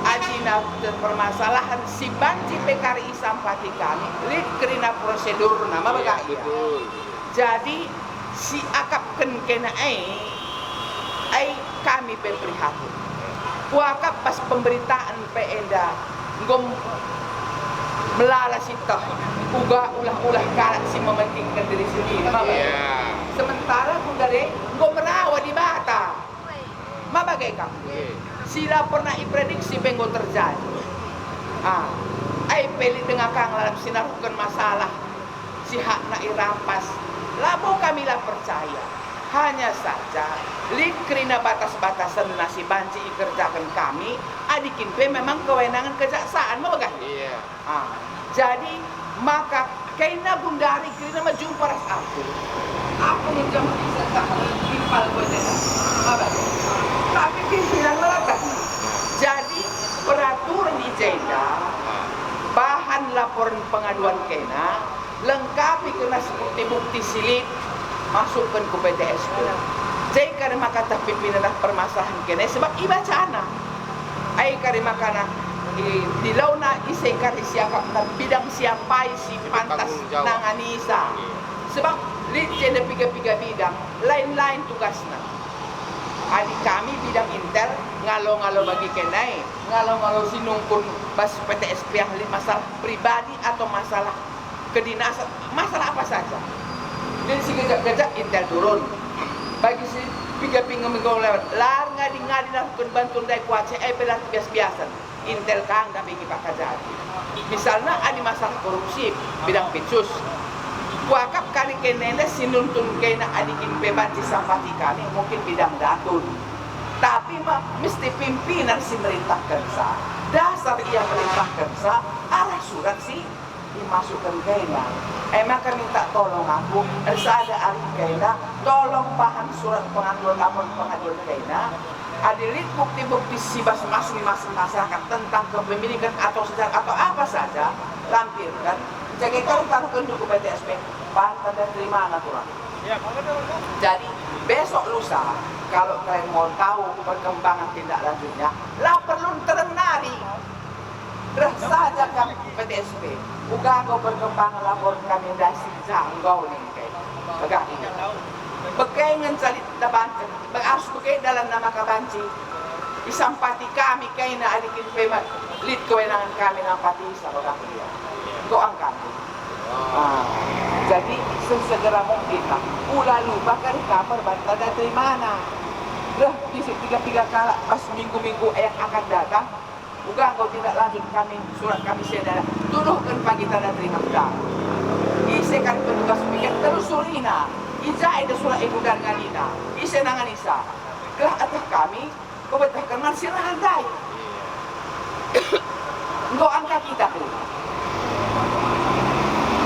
adina permasalahan si banci PKRI sampati kami lid kerina prosedur nama bagai.
Betul.
Jadi si akap kena ai kami berprihatin. Kuakap pas pemberitaan PENDA ngom melala sitah uga ulah-ulah kalak si mementingkan diri sendiri.
Iya.
Sementara kudare ngom merawa di bata. Mabagai kamu. Sila pernah iprediksi benggo terjadi. Ai peli dengan kang dalam sinarukan masalah si hak na irampas. Labo kamilah percaya. Hanya saja lid kerina batas-batasan nasi banci ikerjakan kami adikin pe memang kewenangan kejaksaan mau kan?
Iya.
Jadi maka kaina bundari kerina maju paras aku menjam bisa tak timpal berdena apa? Tapi pimpinan melakukan. Jadi peraturan di Jeda bahan laporan pengaduan kena lengkapi kena bukti-bukti silik masukkan ke PTSP. Jadi karena kata pimpinan permasalahan kene sebab ibacana. Ai karena makana di launa isai kari siapa bidang siapa si pantas nanganisa. Sebab lid jeda piga-piga bidang lain-lain tugasnya. Adik kami bidang intel ngalo-ngalo bagi kenai, ngalo-ngalo sinungkun bas PTSP yang masalah pribadi atau masalah kedinasan, masalah apa saja. Dan si gejak-gejak intel turun. Bagi si piga-pinga minggu lewat. Lar ngadi-ngadi lakukan bantuan dari kuace pelat biasa-biasa. Intel kang dan bagi Pak Kajati. Misalnya ada masalah korupsi bidang pitsus. Kuakap kali kenenda sinuntun kena adikin bebanci sampati kami mungkin bidang datun. Tapi mesti pimpinan si merintah kerja. Dasar ia merintah kerja arah surat si dimasukkan kena. Maka minta tolong aku, ada arif kena, tolong paham surat pengaduan kena. Adilit bukti-bukti sibas masing-masing masyarakat tentang kepemilikan atau sejarah atau apa saja, lampirkan. Jadi kalau taruhkan ke PTSP, pantas dan terima aturan. Jadi besok lusa, kalau kalian mau tahu perkembangan tindak lanjutnya, lah perlu terenari. Terus saja kami PTSP. Uga kau perkembangan lapor kami dasi janggau nih kayak ini. Bekai ngencali dabanci, harus bekai dalam nama kabanci. Isampati kami kaina adikin pemat lid kewenangan kami nampati sama dia. Kau angkat. Jadi sesegera mungkin lah. Lalu bakal kabar bantada dari mana? Dah bisik tiga kala pas minggu-minggu yang akan datang. Bukan kau tidak lanjut kami surat kami sedang tuduhkan pagi tanda terima sudah. Ise kan petugas pikir telusurina. Ija ada surat ibu dan nganina. Ise nangan isa. Gelah atas kami kau betahkan masih landai. Engkau angkat kita tu.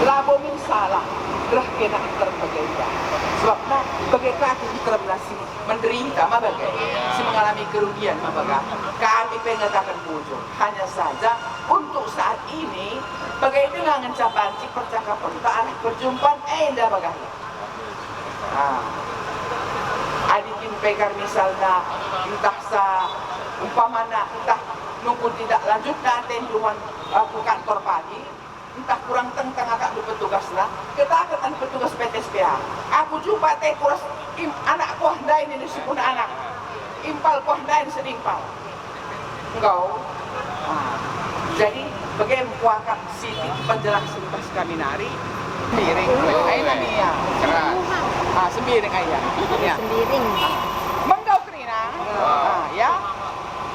Labo min salah. Gelah kena terbagaimana. Sebab nak bagai kaki kita berhasil menderita mabagai si mengalami kerugian mabaga kami pengatakan bujur hanya saja untuk saat ini bagai dengan capancik percakapan tak arah perjumpaan endah bagai adikin pegar misalnya entah sa umpamana entah nunggu tidak lanjut nanti duluan ke kantor pagi entah kurang tentang agak petugas lah ketakutan petugas PTSPA aku jumpa teh kuras anak kuah dain ini sepuluh anak impal kuah dain sedimpal engkau jadi bagaimana kuakak siti penjelasan pas kami nari sembiring ayah namanya sembiring ayah
Sembiring.
menggau kerina ya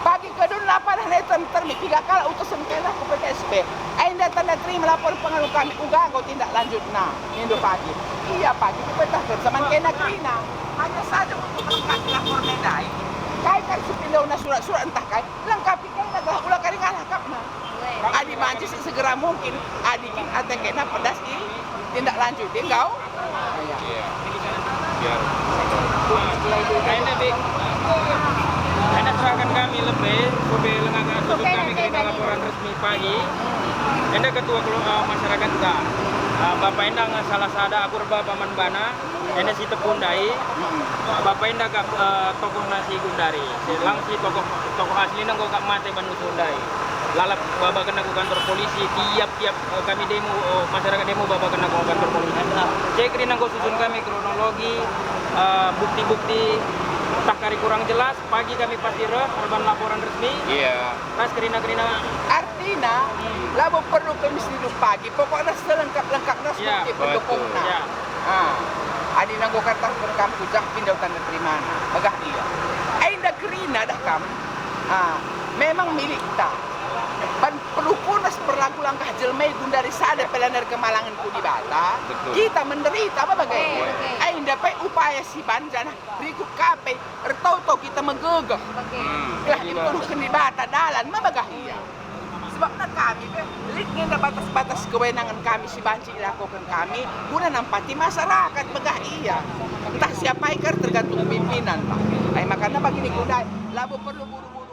pagi kedun lapar netem termi 3 kali utusan kena ke PTSP ainda tanda terima lapor pengaruh kami uga kau tindak lanjut minggu pagi iya pagi dipetahkan zaman kena kerina hanya saja untuk melengkapi lapor nedai kai kan sepindah surat-surat entah kai lengkapi kai adalah ulah kali ngalakap adi mancis segera mungkin adi ate kena pedas di tindak lanjut engkau
Anda serahkan kami lebih supaya lengangan tutup kami ke laporan resmi pagi. Anda ketua masyarakat juga. Bapak Enda salah sada akur Bapak Manbana. Enda si tepundai. Bapak Enda tokoh nasi gundari. Lang si tokoh asli nang kok mate banu sundai. Lalap Bapak kena ke kantor polisi tiap kami demo masyarakat demo Bapak kena ke kantor polisi. Cek nang kok susun kami kronologi bukti-bukti tak kari kurang jelas pagi kami pasti korban laporan resmi pas kerina
artinya labo perlu kami sendiri pagi pokoknya selengkap-lengkapnya seperti pendukungnya adi nanggo kata kami ujak pindah tanda terima bagah dia ainda kerina dah kam memang milik kita dan perlu punas berlaku langkah jelmai gundari sada pelaner kemalangan ku di bata kita menderita apa bagaimana ainda pai upaya si banjana berikut kape ertau kita megegah lah diturunkan di bata dalan mabagah iya sebabnya kami liknya batas-batas kewenangan kami si banci dilakukan kami guna nampati masyarakat megah iya entah siapa ikar tergantung pimpinan pak makanya begini guna labo perlu buru-buru